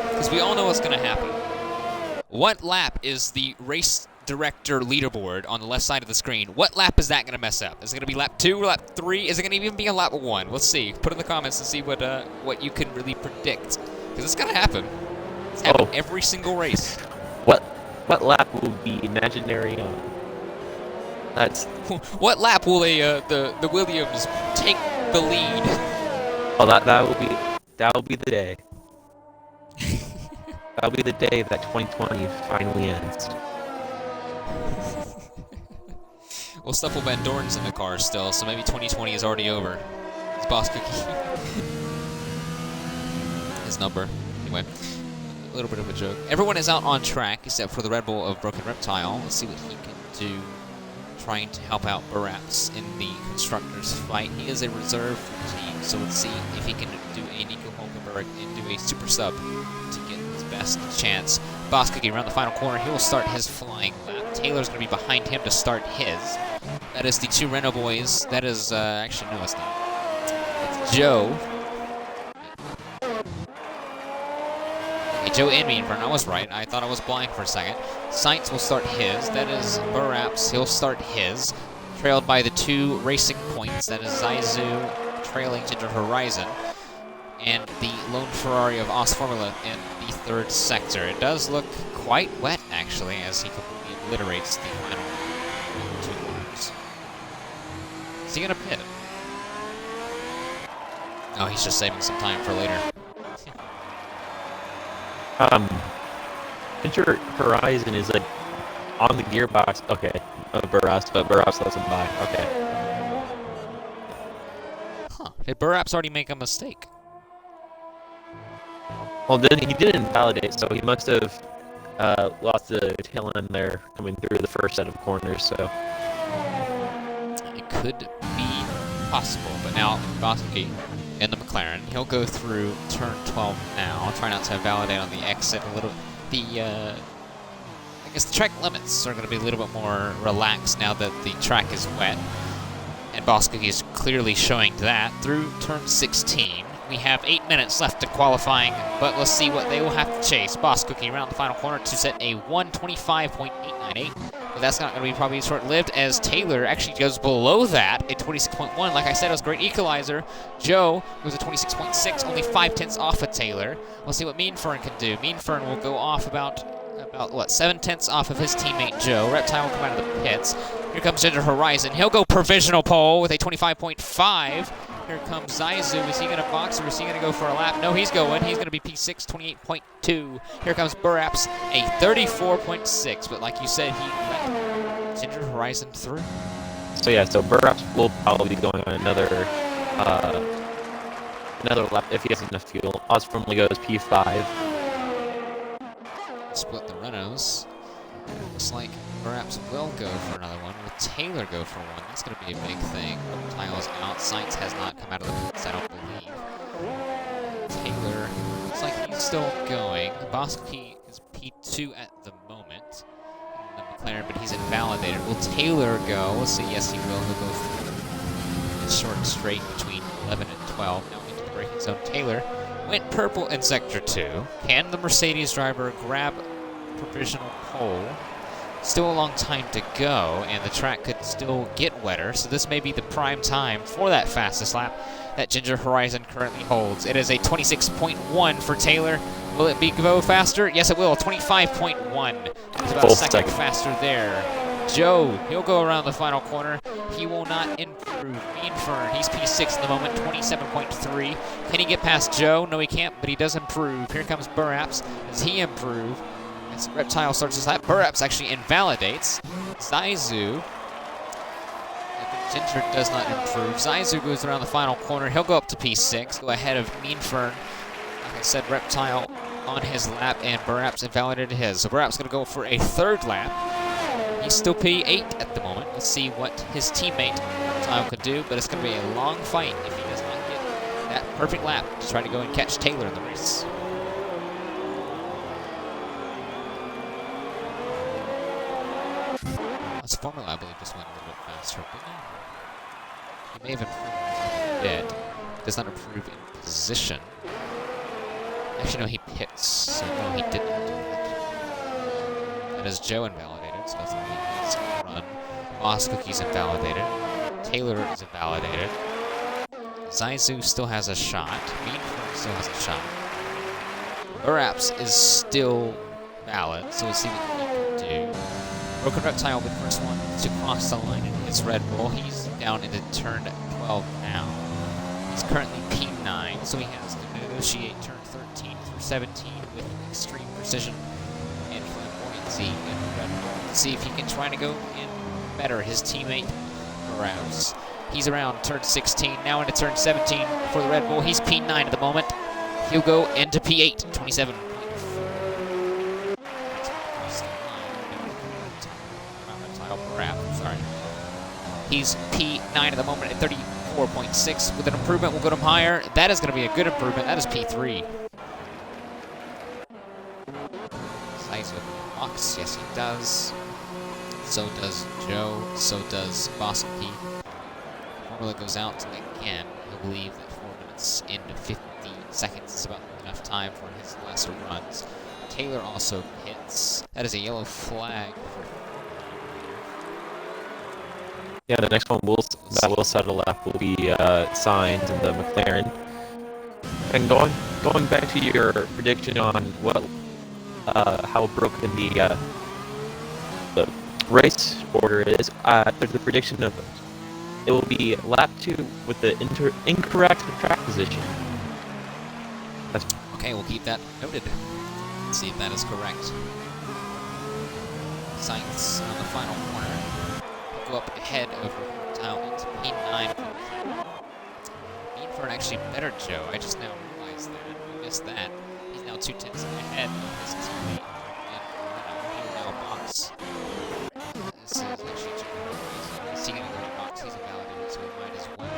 because we all know what's going to happen. What lap is the race director leaderboard on the left side of the screen? What lap is that going to mess up? Is it going to be lap 2 or lap 3? Is it going to even be a lap 1? Let's see. Put in the comments and see what you can really predict, because it's going to happen. It's happened every single race. What lap will be imaginary on? That's. What lap will the Williams take the lead? Oh, that will be the day. That'll be the day that 2020 finally ends. Well, Stoffel Van Dorn's in the car still, so maybe 2020 is already over. It's Boss Cookie. His number. Anyway, a little bit of a joke. Everyone is out on track except for the Red Bull of Broken Reptile. Let's see what he can do, trying to help out Buraps in the constructors fight. He is a reserve for the team, so let's see if he can do a Nico Hulkenberg and do a super sub to get his best chance. Boss Cookie around the final corner. He will start his flying lap. Taylor's going to be behind him to start his. That is the 2 Renault boys. That is, actually, no, it's not. It's Joe. Okay, Joe and Meanfern. I was right. I thought I was blind for a second. Sainz will start his. That is Buraps. He'll start his. Trailed by the 2 Racing Points. That is Zaizu trailing Ginger Horizon. And the lone Ferrari of Os Formula in the 3rd sector. It does look quite wet, actually, as he completely obliterates the final 2 corners. Is he going to pit? Oh, he's just saving some time for later. Ginger Horizon is like on the gearbox. Okay, Buraps, but Buraps lets him by. Okay. Huh? Did Buraps already make a mistake? Well, then he didn't invalidate, so he must have lost the tail end there coming through the first set of corners. So it could be possible, but now Bosky in the McLaren, he'll go through turn 12 now. Try not to validate on the exit a little. I guess the track limits are going to be a little bit more relaxed now that the track is wet. and Boss Cookie is clearly showing that through turn 16. We have 8 minutes left to qualifying, but let's see what they will have to chase. Boss Cookie around the final corner to set a 1:25.898. But that's not going to be probably short-lived, as Taylor actually goes below that at 26.1. Like I said, it was a great equalizer. Joe goes at 26.6, only 5/10 off of Taylor. We'll see what Mean Fern can do. Mean Fern will go off about what, 7/10 off of his teammate Joe. Reptile will come out of the pits. Here comes Ginger Horizon. He'll go provisional pole with a 25.5. Here comes Zaizu. Is he going to box or is he going to go for a lap? No, he's going. He's going to be P6, 28.2. Here comes Buraps, a 34.6. But like you said, he let Ginger Horizon through. So yeah, so Buraps will probably be going on another lap if he has enough fuel. Osformly goes P5. Split the Renos. Looks like Buraps will go for another one. Will Taylor go for one? That's going to be a big thing. Reptile's out. Science has not come out of the pits, I don't believe. Taylor looks like he's still going. Bosky is P2 at the moment. The McLaren, but he's invalidated. Will Taylor go? Let's see. Yes, he will. He'll go for a short straight between 11 and 12. Now into the braking zone. Taylor went purple in Sector 2. Can the Mercedes driver grab provisional pole? Still a long time to go, and the track could still get wetter, so this may be the prime time for that fastest lap that Ginger Horizon currently holds. It is a 26.1 for Taylor. Will it go faster? Yes, it will. 25.1. It's about a second faster there. Joe, he'll go around the final corner. He will not improve. Mean Fern, he's P6 in the moment, 27.3. Can he get past Joe? No, he can't, but he does improve. Here comes Buraps. Does he improve? As Reptile starts his lap, Buraps actually invalidates. Zaizu. Ginger does not improve. Zaizu goes around the final corner. He'll go up to P6, go ahead of Mean Fern. Like I said, Reptile on his lap, and Buraps invalidated his. So Buraps going to go for a third lap. He's still P8 at the moment. Let's see what his teammate Reptile could do, but it's going to be a long fight if he does not get that perfect lap to try to go and catch Taylor in the race. His formula, I believe, just went a little bit faster, but he may have improved a bit. Does not improve in position. Actually, no, he pits, so no, he didn't. That is Joe invalidated, so that's a his run. Boss Cookie's invalidated. Taylor is invalidated. Zaizu still has a shot. Mean Fern still has a shot. Buraps is still valid, so we'll see what he can do. Broken Reptile with the first one to cross the line, and it's Red Bull. He's down into turn 12 now. He's currently P9, so he has to negotiate turn 13 through 17 with extreme precision and flamboyancy in Red Bull to see if he can try to go in better his teammate Buraps. He's around turn 16, now into turn 17 for the Red Bull. He's P9 at the moment. He'll go into P8, 27. He's P9 at the moment at 34.6. With an improvement, we'll go to him higher. That is going to be a good improvement. That is P3. Size of box. Yes, he does. So does Joe. So does Boss P. Formula goes out again. I believe that 4 minutes into 50 seconds is about enough time for his lesser runs. Taylor also hits. That is a yellow flag for yeah, the next one that will settle up will be Signs in the McLaren. And going back to your prediction on how broken the race order is, there's the prediction of it will be lap 2 with the incorrect track position. That's okay, we'll keep that noted. Let's see if that is correct. Signs on the final corner. Go up ahead of Reptile into P9. Mean Fern actually better Joe. I just now realized that. I missed that. He's now 2/10 ahead of his teammate. And he will now box. This is actually Joe. Is he going to go to box? He's invalidated, so he might as well.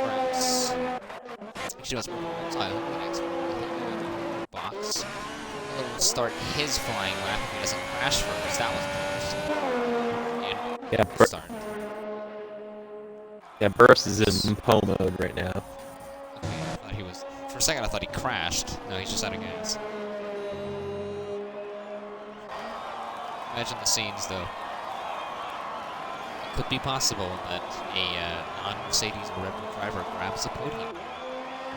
Perhaps. Actually, let's move on to the next one. Box. He'll start his flying lap if he doesn't crash first. That was the first. yeah, Start. Yeah, Buraps is in Poe mode right now. Okay, I thought he was. For a second, I thought he crashed. No, he's just out of gas. Imagine the scenes, though. It could be possible that a non-Mercedes or Red Bull driver grabs the podium.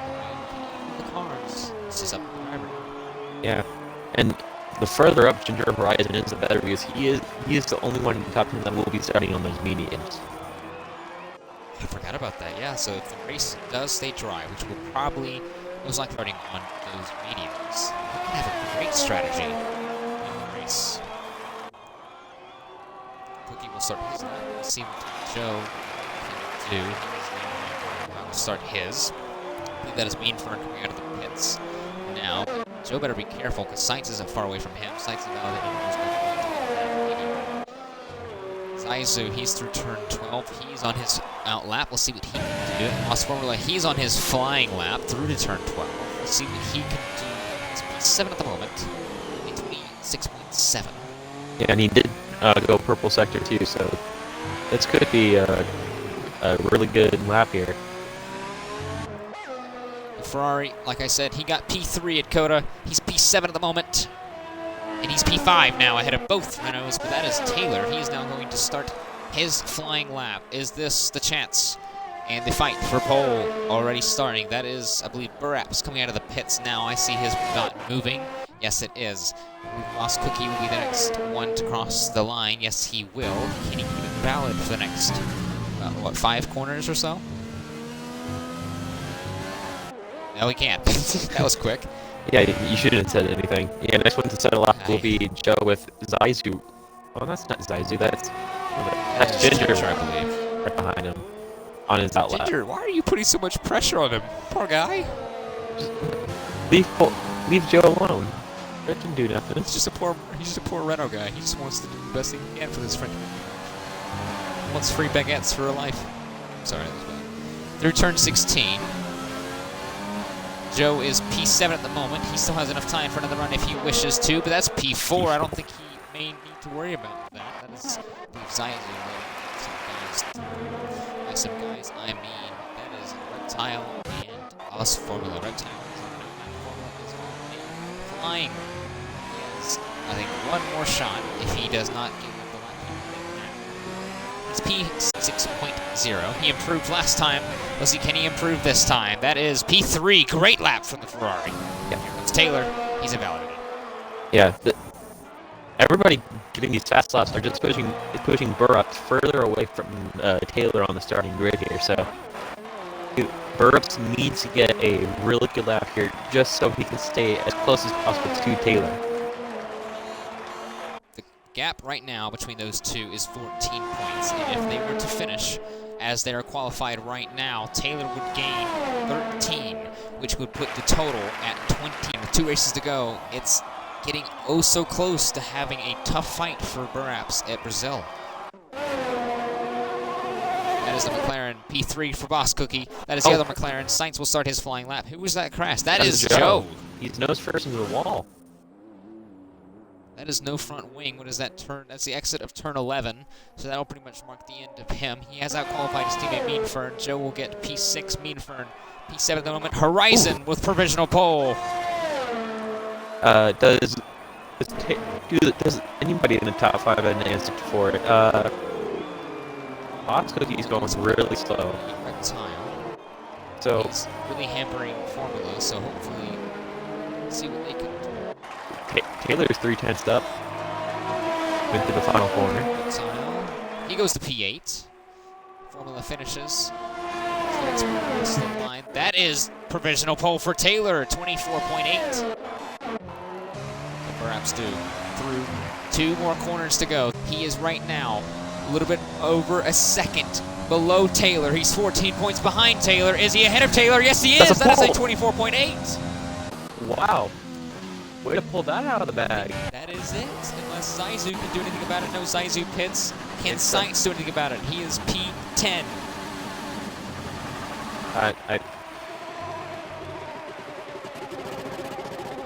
And the cars. This is up to the driver. Yeah, and the further up Ginger Horizon is, the better, because he is the only one in the top 10 that will be starting on those mediums. I forgot about that, yeah. So if the race does stay dry, which will probably most likely starting on those mediums, we can have a great strategy in the race. Cookie will start his lap. Let's see what Joe can do. He's about to start his. I believe that is Mean Fern coming out of the pits now. Joe better be careful because Sainz isn't far away from him. Sainz is Zaizu, he's through turn 12. He's on his out lap. We'll see what he can do. Lost Formula, he's on his flying lap through to turn 12. We'll see what he can do. It's P7 at the moment. 26.7. Yeah, and he did go purple sector too, so this could be a really good lap here. The Ferrari, like I said, he got P3 at Coda. He's P7 at the moment. And he's P5 now ahead of both Renaults, but that is Taylor. He is now going to start his flying lap. Is this the chance? And the fight for pole already starting. That is, I believe, Buraps coming out of the pits now. I see his dot moving. Yes, it is. Lost Cookie will be the next one to cross the line. Yes, he will. Can he keep it valid for the next, what, 5 corners or so? No, he can't. That was quick. Yeah, you shouldn't have said anything. Yeah, next one to settle up will be Joe with Zaizu. Oh, that's not Zaizu, that's Ginger, I believe. Right behind him. On his out lap. Ginger, why are you putting so much pressure on him? Poor guy. Just leave Joe alone. Let him do nothing. He's just a poor Renault guy. He just wants to do the best he can for this friend. He wants free baguettes for life. Sorry, that was bad. Through turn 16. Joe is P7 at the moment. He still has enough time for another run if he wishes to, but that's P4. I don't think he may need to worry about that. That is, I believe, Zaizu. By some guys, I mean, that is Reptile and Us Formula. Reptile is flying. He has, I think, one more shot if he does not give up the lap. He's P6.0. He improved last time. Let's see, can he improve this time? That is P3. Great lap from the Ferrari. Yeah. Here comes Taylor. He's invalidated. Yeah. Everybody getting these fast laps are just pushing Buraps further away from Taylor on the starting grid here. So Buraps needs to get a really good lap here just so he can stay as close as possible to Taylor. The gap right now between those two is 14 points. And if they were to finish as they are qualified right now, Taylor would gain 13, which would put the total at 20. With 2 races to go, it's getting oh so close to having a tough fight for Buraps at Brazil. That is the McLaren P3 for Boss Cookie. That is the other McLaren. Sainz will start his flying lap. Who was that crash? That is Joe. He's nose first into the wall. That is no front wing. What is that turn? That's the exit of turn 11. So that'll pretty much mark the end of him. He has out-qualified his teammate Mean Fern. Joe will get P6, Mean Fern. P7 at the moment. Horizon with provisional pole. Does anybody in the top 5 have an answer for it? Box Cookie's going really slow. Reptile. So he's really hampering Formula, so hopefully see what they can do. Taylor's 3/10 up. Went to the final corner. Reptile. He goes to P8. Formula finishes. So that's across the line. That is provisional pole for Taylor, 24.8. Perhaps do through 2 more corners to go. He is right now a little bit over a second below Taylor. He's 14 points behind Taylor. Is he ahead of Taylor? Yes, he is. That is a 24.8. Wow. Way to pull that out of the bag. That is it. Unless Zaizu can do anything about it. No Zaizu pits. Can Sainz do anything about it? He is P10.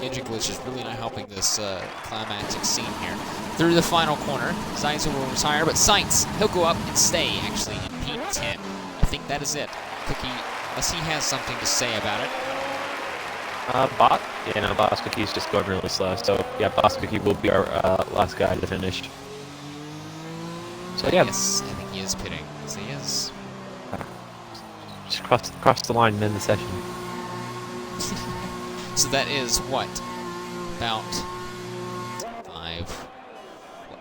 Engine glitch is really not helping this climactic scene here. Through the final corner, Zaizu will retire, but Sainz, he'll go up and stay, actually, in P10. I think that is it. Cookie, unless he has something to say about it. Boss Cookie's just going really slow. So yeah, Boss Cookie will be our last guy to finish. So yeah. Yes, I think he is pitting. Yes, he is. Just cross the line and end the session. So that is what? About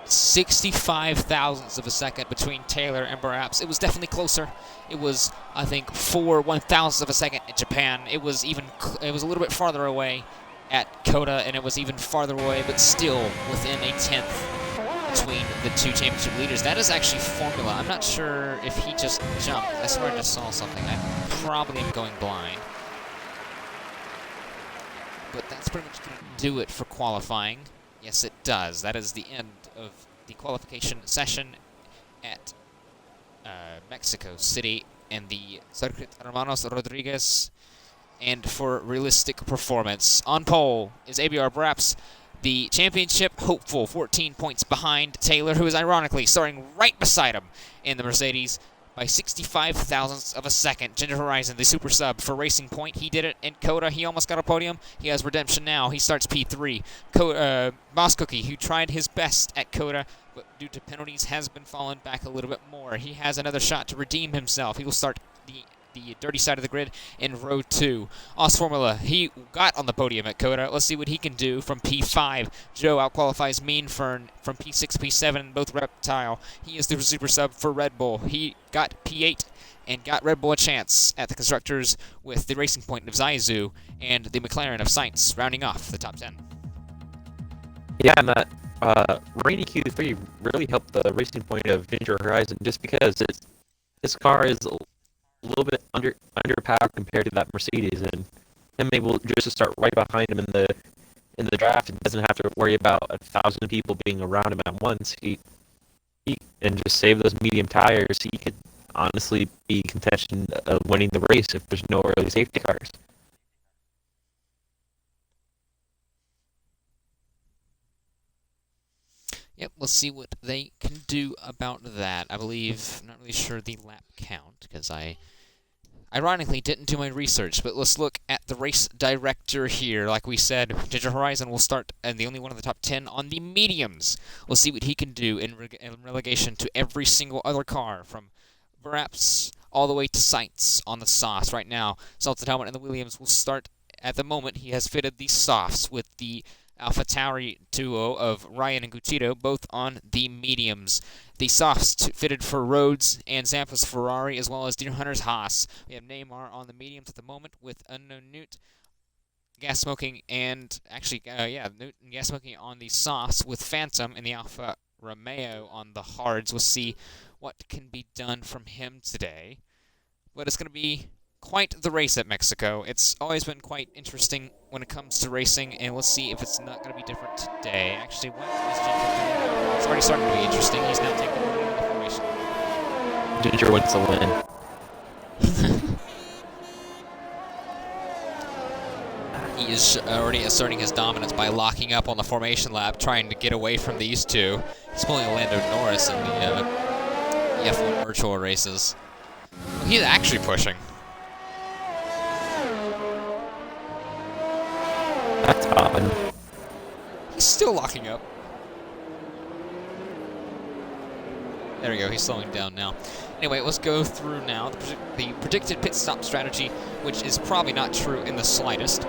65 thousandths of a second between Taylor and Buraps. It was definitely closer. It was, I think, 4 1,000ths of a second in Japan. It was a little bit farther away at Coda, and it was even farther away, but still within a tenth between the two championship leaders. That is actually formula. I'm not sure if he just jumped. I swear I just saw something. I probably am going blind. But that's pretty much going to do it for qualifying. Yes, it does. That is the end of the qualification session at Mexico City and the Circuit Hermanos Rodriguez. And for realistic performance, on pole is ABR Buraps, the championship hopeful, 14 points behind Taylor, who is ironically starting right beside him in the Mercedes by 65 thousandths of a second. Ginger Horizon, the super sub for Racing Point. He did it in Coda. He almost got a podium. He has redemption now. He starts P3. Boss Cookie, who tried his best at Coda, but due to penalties has been fallen back a little bit more. He has another shot to redeem himself. He will start the dirty side of the grid in row 2. Os Formula, he got on the podium at Coda. Let's see what he can do from P5. Joe outqualifies Mean Fern from P6, P7, both Reptile. He is the super sub for Red Bull. He got P8 and got Red Bull a chance at the constructors with the Racing Point of Zaizu and the McLaren of Sainz rounding off the top 10. Yeah, and that rainy Q3 really helped the Racing Point of Ginger Horizon just because his car is a little bit underpowered compared to that Mercedes, and him able just to start right behind him in the draft and doesn't have to worry about 1,000 people being around him at once. He and just save those medium tires. He could honestly be contention of winning the race if there's no early safety cars. Yep, we'll see what they can do about that. I believe, I'm not really sure the lap count, because I ironically didn't do my research, but let's look at the race director here. Like we said, Ginger Horizon will start, and the only one of the top 10 on the mediums. We'll see what he can do in relegation to every single other car, from Buraps all the way to Sainz on the softs. Right now, Salted Helmet and the Williams will start. At the moment, he has fitted the softs with the AlphaTauri duo of Ryan and Guccido, both on the mediums. The softs fitted for Rhodes and Zampa's Ferrari, as well as Deer Hunter's Haas. We have Neymar on the mediums at the moment with Unknown Newt, gas smoking, and actually, Newt and gas smoking on the softs with Phantom and the Alfa Romeo on the hards. We'll see what can be done from him today. But it's going to be quite the race at Mexico. It's always been quite interesting when it comes to racing, and let's see if it's not going to be different today. Actually, what is Ginger doing? It's already starting to be interesting. He's now taking over the formation. Ginger wins the win. He is already asserting his dominance by locking up on the formation lap, trying to get away from these two. He's pulling a Lando Norris in the F1 virtual races. He's actually pushing. That's odd. He's still locking up. There we go, he's slowing down now. Anyway, let's go through now the predicted pit stop strategy, which is probably not true in the slightest.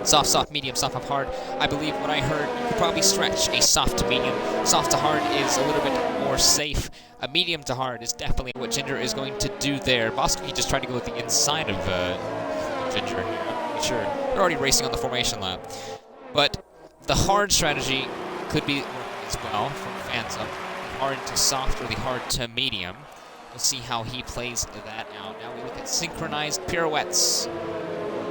Soft, soft, medium, soft, hard. I believe what I heard, you could probably stretch a soft to medium. Soft to hard is a little bit more safe. A medium to hard is definitely what Ginger is going to do there. Bosky just tried to go with the inside of Ginger here. I'm pretty sure. They're already racing on the formation lap. But the hard strategy could be working as well from Phantom. The hard to soft or the hard to medium. We'll see how he plays that out. Now we look at synchronized pirouettes.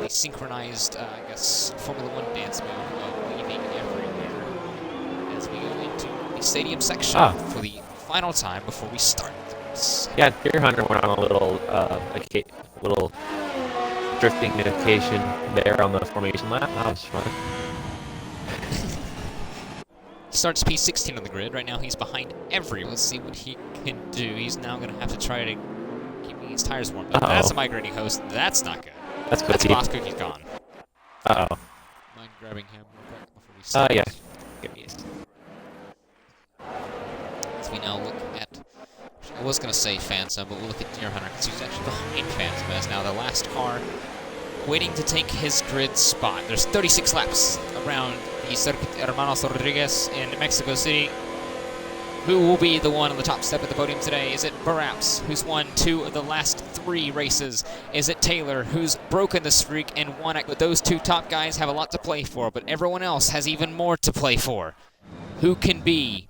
The synchronized, I guess, Formula 1 dance move of weaving everywhere. As we go into the stadium section for the final time before we start the race. Yeah, Deer Hunter went on a little drifting occasion there on the formation lap. That was fun. Starts P16 on the grid. Right now he's behind every. Let's see what he can do. He's now going to have to try to keeping these tires warm. That's a migrating host. That's not good. That's That's Boss Cookie's gone. Uh-oh. Mind grabbing him real quick before we start? Yeah. As we now look at, I was going to say Phantom, but we'll look at Deer Hunter because he's actually behind Phantom as now the last car waiting to take his grid spot. There's 36 laps around the Circuit Hermanos Rodriguez in Mexico City. Who will be the one on the top step of the podium today? Is it Buraps, who's won 2 of the last 3 races? Is it Taylor, who's broken the streak and won it? But those 2 top guys have a lot to play for, but everyone else has even more to play for. Who can be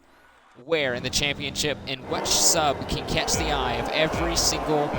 where in the championship, and which sub can catch the eye of every single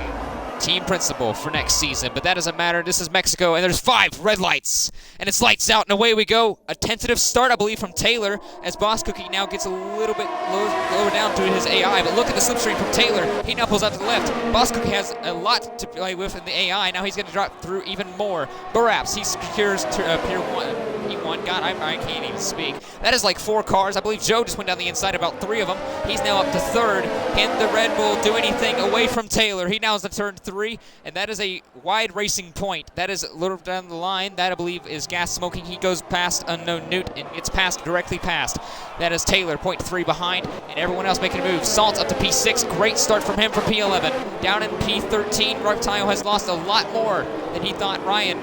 team principal for next season? But that doesn't matter. This is Mexico, and there's 5 red lights, and it's lights out, and away we go. A tentative start, I believe, from Taylor, as Boss Cookie now gets a little bit lower down to his AI. But look at the slipstream from Taylor. He now pulls out to the left. Boss Cookie has a lot to play with in the AI. Now he's going to drop through even more. Buraps, he secures Pier 1. P1. God, I can't even speak. That is like 4 cars. I believe Joe just went down the inside, about 3 of them. He's now up to 3rd. Can the Red Bull do anything away from Taylor? He now is at turn 3, and that is a wide racing point. That is a little down the line. That, I believe, is gas smoking. He goes past Unknown Newt, and gets passed, directly past. That is Taylor, point 3 behind, and everyone else making a move. Salt up to P6. Great start from him from P11. Down in P13, Reptile has lost a lot more than he thought. Ryan,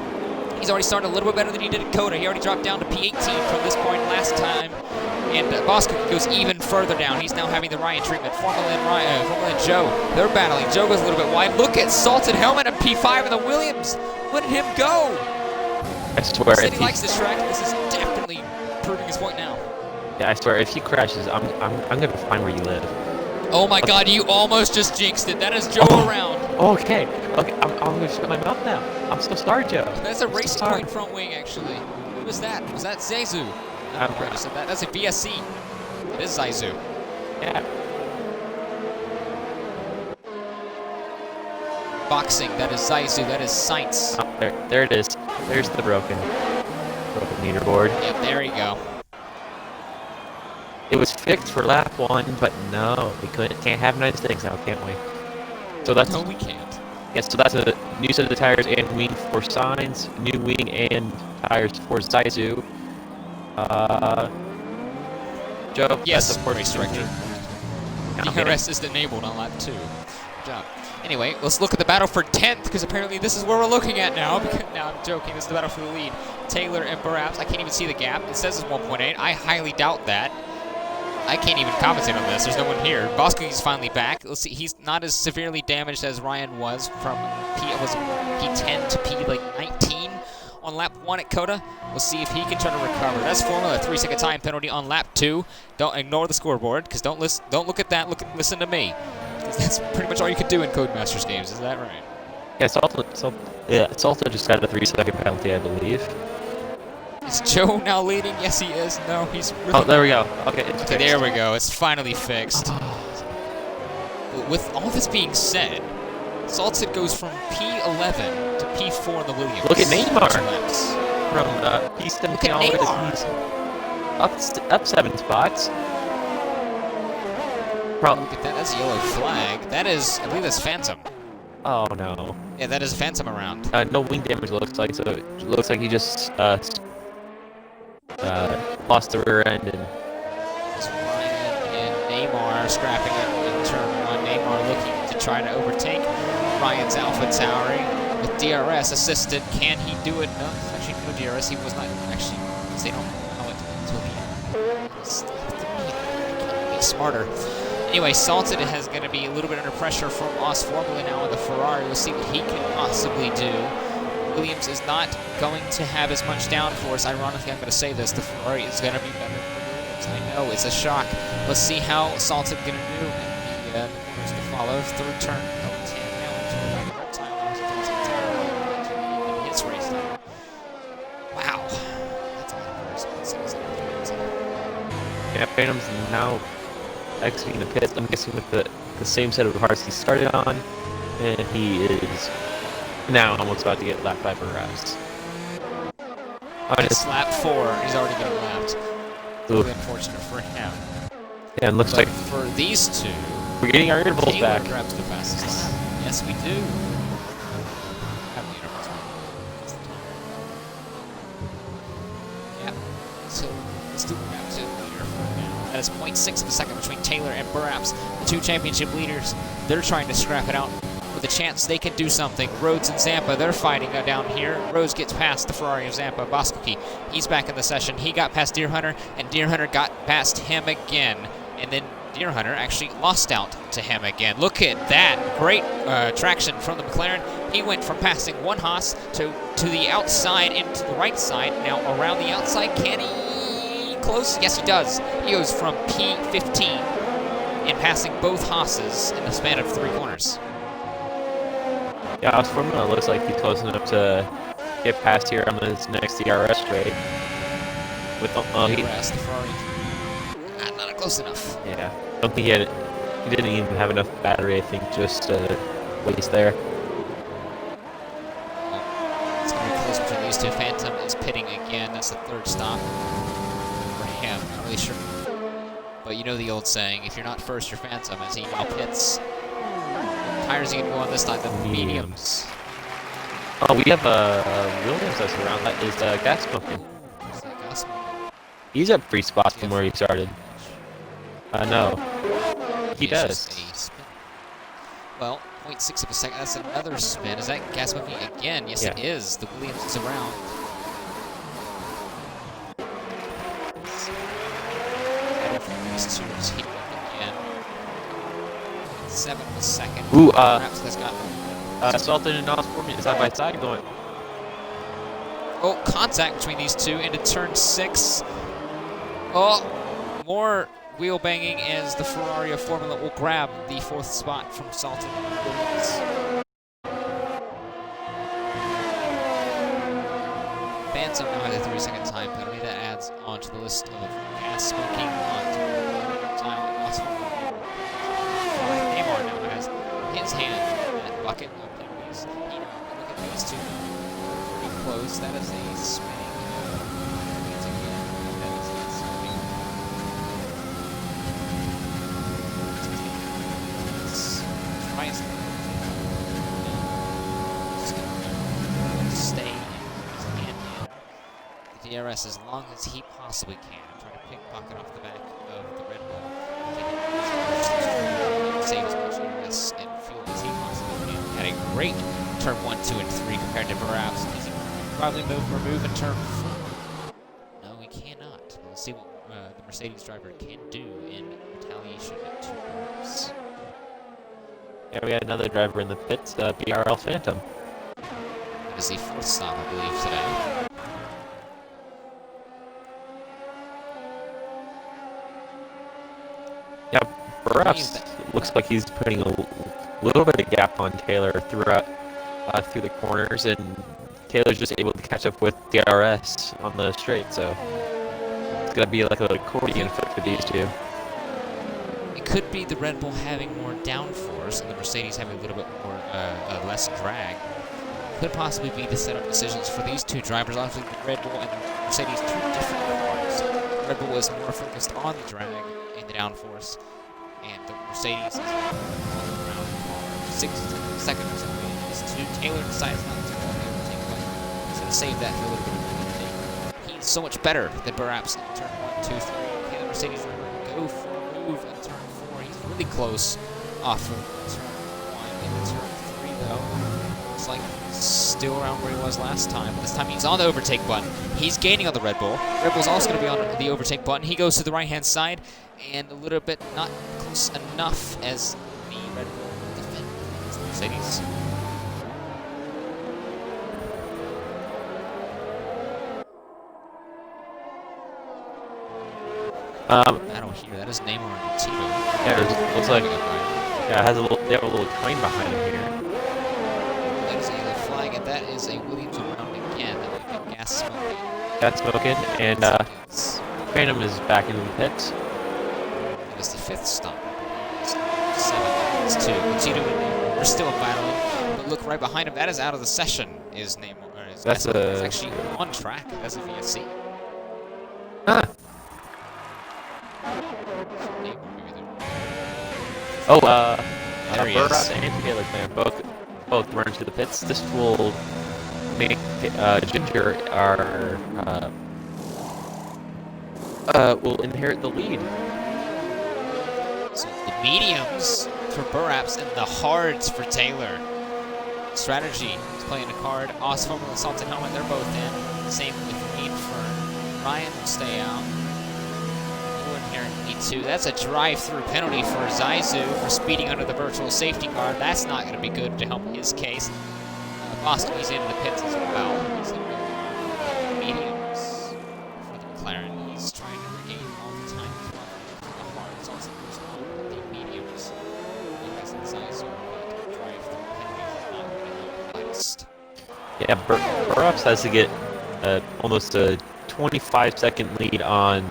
he's already started a little bit better than he did at Coda. He already dropped down to P18 from this point last time. And Boss Cookie goes even further down. He's now having the Ryan treatment. Formula and Joe, they're battling. Joe goes a little bit wide. Look at Salted Helmet at P5 and the Williams. Let him go. I swear, he said he likes this track. This is definitely proving his point now. Yeah, I swear, if he crashes, I'm gonna find where you live. Oh my God, you almost just jinxed it. That is Joe around. Okay, I'm gonna shut my mouth now. I'm so sorry, Joe. That's a racing point front wing, actually. Who was that? Was that Zaizu? I said that. That's a VSC. It is Zaizu. Yeah. Boxing, that is Zaizu. That is Sainz. Oh, there it is. There's the broken meter board. Yep, there you go. It was fixed for lap 1, but no, we can't have nice things now, can't we? So that's no, we can't. Yeah, so that's a new set of tires and wing for Signs, new wing and tires for Zaizu. Joe, yes, that's the race director. DRS is enabled on lap 2. Good job. Anyway, let's look at the battle for 10th, because apparently this is where we're looking at now. Now, I'm joking. This is the battle for the lead. Taylor and Buraps. I can't even see the gap. It says it's 1.8. I highly doubt that. I can't even compensate on this. There's no one here. Boss Cookie's finally back. Let's see. He's not as severely damaged as Ryan was from P10 to P19 on lap 1 at Coda. We'll see if he can try to recover. That's Formula, a 3-second time penalty on lap 2. Don't ignore the scoreboard, because don't look at that. Listen to me. That's pretty much all you can do in Codemasters games. Is that right? Yeah, it's also just got a 3-second penalty, I believe. Is Joe now leading? Yes, he is. No, he's really... Oh, there we go. Okay, there we go. It's finally fixed. With all this being said, Salted goes from P11 to P4 in the Williams. Look at Neymar. From P17 all the way to up 7 spots. Look at that. That's a yellow flag. That is, I believe that's Phantom. Oh, no. Yeah, that is Phantom around. No wing damage, looks like, so it looks like he just lost the rear end. And it's Ryan and Neymar scrapping it in turn 1. Neymar looking to try to overtake Ryan's Alpha Tauri with DRS assisted. Can he do it? No, there's actually no DRS. He was not actually, because they don't know it until he be smarter. Anyway, Salted is going to be a little bit under pressure from Os Formula now in the Ferrari. We'll see what he can possibly do. Williams is not going to have as much downforce. Ironically, I'm going to say this. The Ferrari is going to be better than Williams. I know, it's a shock. Let's see how Salted going to do in the corners to follow. Third turn, 10 now into the time. In his race time. Wow. That's a lot of responsibility. yeah, Phantom's now exiting the pits. I'm guessing with the same set of cars he started on, and he is now almost about to get lapped by Buraps. It's lap 4. He's already getting lapped. Really unfortunate for him. Yeah, and looks but like for these two, we're getting our intervals Taylor back. grabs the fastest lap. Yes, we do. Yeah. So let's do round 2 here for now. That is 0.6 of a second between Taylor and Buraps, the 2 championship leaders. They're trying to scrap it out with a chance they can do something. Rhodes and Zampa, they're fighting down here. Rhodes gets past the Ferrari of Zampa. Boskoki, he's back in the session. He got past Deer Hunter, and Deer Hunter got past him again. And then Deer Hunter actually lost out to him again. Look at that. Great traction from the McLaren. He went from passing one Haas to the outside into the right side. Now around the outside, can he close? Yes, he does. He goes from P15 and passing both Haas's in the span of 3 corners. Yeah, Haas Formula looks like he's close enough to get past here on this next DRS straight. With the Ferrari. Not close enough. Yeah, I don't think he didn't even have enough battery, I think, just to waste there. It's going to be close between these two. Phantom is pitting again. That's the 3rd stop for him. Not really sure. But you know the old saying, if you're not first, you're Phantom, as he now pits. Tires are going to go on this time, the mediums. Oh, we have Williams that's around. That is gas smoking. Is that gas smoking? He's at 3 spots from where he started. No. He does. Well, 0.6 of a second. That's another spin. Is that gas smoking again? Yes, yeah. It is. The Williams is around. These two is heating up again. 7 of a second. Ooh, Perhaps that's got Salton and Haas Formula side by side going. Oh, contact between these two into turn 6. Oh, more wheel banging as the Ferrari of Formula will grab the 4th spot from Salton and Williams. Phantom now has a 3-second time penalty that adds onto the list of gas smoking onto the time loss. Neymar now has his hand in that bucket of penalties. Look at these two pretty close. That is a spinning. Stay in the DRS as long as he possibly can. Try to pickpocket off the back of the Red Bull. Save as much DRS and fuel as he possibly can. Had a great turn 1, 2, and 3 compared to Buraps. He can probably remove in turn 4. No, he cannot. We'll see what the Mercedes driver can do in retaliation to Buraps. Yeah, we had another driver in the pits, BRL Phantom. That is the 4th stop, I believe, today. Yeah, Buraps looks like he's putting a little bit of gap on Taylor throughout through the corners, and Taylor's just able to catch up with DRS on the straight, so it's gonna be like an accordion effect for these two. It could be the Red Bull having more downforce and the Mercedes having a little bit more less drag. Could possibly be the setup decisions for these two drivers. Obviously, the Red Bull and the Mercedes, 2 different cars. The Red Bull is more focused on the drag and the downforce, and the Mercedes is all around car. 6 seconds away. These two. Taylor decides not to go overtake, but he's going to save that for a little bit of overtake. He's so much better than Buraps in turn 1, 2, 3. Can the Mercedes driver go for a move in turn 4? He's really close off of turn 1 into turn 3, though. Looks like still around where he was last time, but this time he's on the overtake button. He's gaining on the Red Bull. Red Bull's also going to be on the overtake button. He goes to the right-hand side, and a little bit not close enough as the Red Bull defend against the Mercedes. I don't hear. That is Neymar and Tito. Yeah, it looks like yeah, it has a little. They have a little train behind him here. That is a flag, and that is a Williams around again. That would be gas smoking. Gas smoking, and Phantom is back into the pits. That is the 5th stop. 7. It's 2. Tito and Neymar are still battling, but look right behind him. That is out of the session. Is Neymar? That's it's actually on track. That's a VSC. Huh. Oh, There he Buraps is. and Taylor both run to the pits. This will make Ginger will inherit the lead. So the mediums for Buraps and the hards for Taylor. Strategy is playing a card. Osform with Salted Helmet, they're both in. Same with Mean Fern. Ryan will stay out. Will inherit E2. That's a drive-through penalty for Zaizu for speeding under the virtual safety guard. That's not going to be good to help his case. Boston's in the pits as well. He's going to go mediums for the McLaren. He's trying to regain all the time as well. For the hards also goes on the mediums. Because the Zaizu drive-through penalty is not going to help last. Yeah, Buraps has to get almost a 25-second lead on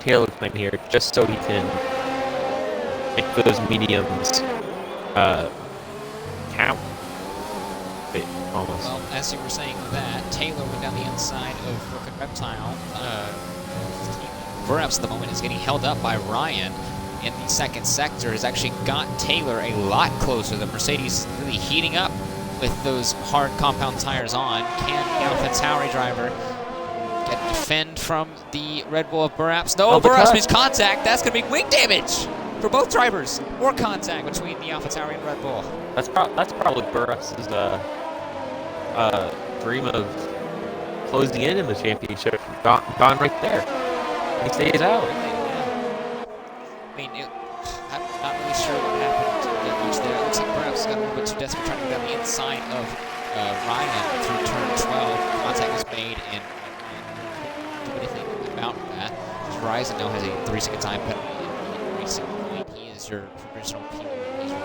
Taylor here, just so he can make those mediums count. Almost. Well, as you were saying that, Taylor went down the inside of Broken Reptile. Buraps at the moment is getting held up by Ryan in the second sector. Has actually got Taylor a lot closer. The Mercedes really heating up with those hard compound tires on. Can the AlphaTauri driver defend from the Red Bull of Buraps? No, Buraps makes contact. That's going to be wing damage for both drivers. More contact between the AlphaTauri and Red Bull. That's probably Buraps' dream of closing in the championship. Gone right there. He stays out. I mean, I'm not really sure what happened much there. It looks like Buraps got a little bit too desperate trying to go down the inside of Ryan through turn 12. Contact was made and do anything about that. Horizon now has a 3-second time penalty in racing point. He is your original P1. He's your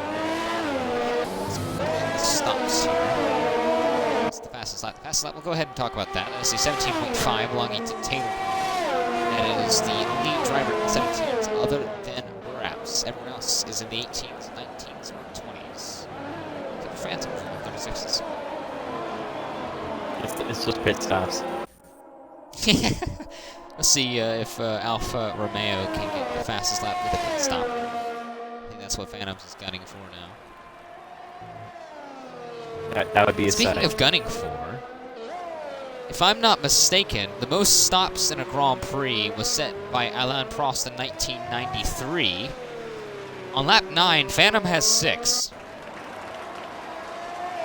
stops here. It's the fastest lap. The fastest lap, we'll go ahead and talk about that. That's a 17.5 belonging to Taylor. That is the lead driver in the 17s, other than Buraps. Everyone else is in the 18s, 19s, or 20s. The Phantom from the 36s. It's just pit stops. Let's see if Alfa Romeo can get the fastest lap with a pit stop. I think that's what Phantoms is gunning for now. That would be a Speaking of gunning for, if I'm not mistaken, the most stops in a Grand Prix was set by Alain Prost in 1993. On lap 9, Phantom has 6.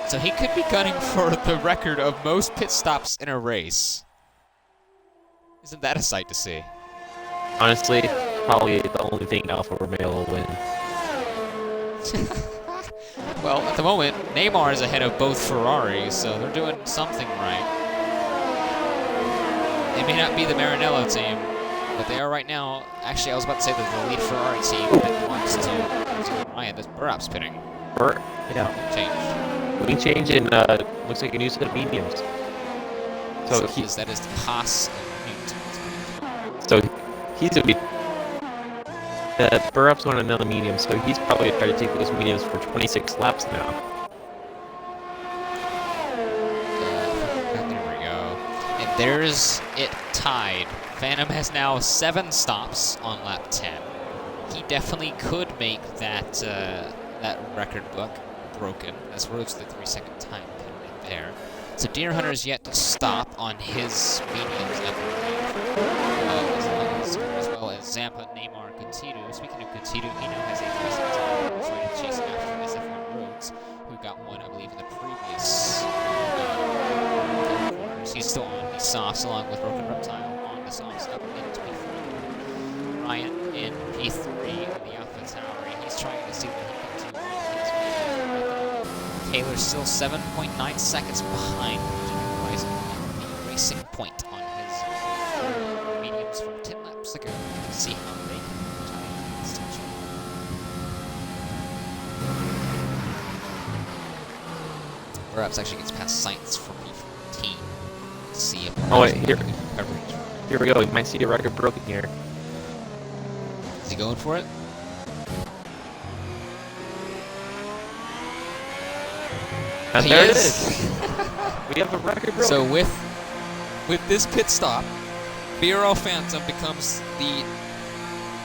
So he could be gunning for the record of most pit stops in a race. Isn't that a sight to see? Honestly, probably the only thing Alfa Romeo will win. Well, at the moment, Neymar is ahead of both Ferraris, so they're doing something right. They may not be the Maranello team, but they are right now. Actually, I was about to say that the lead Ferrari team that wants to Ryan. This Buraps pitting. Yeah. Change. We change in, looks like a new set of mediums. So that is the Haas and So he's going to be... Buraps won another medium, so he's probably going to try to take those mediums for 26 laps now. There we go. And there's it tied. Phantom has now 7 stops on lap 10. He definitely could make that that record book broken, as Rhodes the 3-second time penalty there. So Deer Hunter is yet to stop on his mediums, I believe, as well as Zampa, Neymar, Coutinho. Speaking of Coutinho, he now has a 3-second time trying to chase after SF1 Rhodes, who got one, I believe, in the previous quarters. He's still on the softs along with Broken Reptile on the softs up into P4. Ryan in P3 in the AlphaTauri. He's trying to see what he can do on his medium. Taylor's still 7.9 seconds behind Horizon on the racing point on his mediums from 10 laps ago. Let's see how they can tie this tension. Buraps actually gets past Science for P14. Let's see if Here we go. We might see a record broken here. Is he going for it? And there it is. We have a record broken. So with this pit stop, BRL Phantom becomes the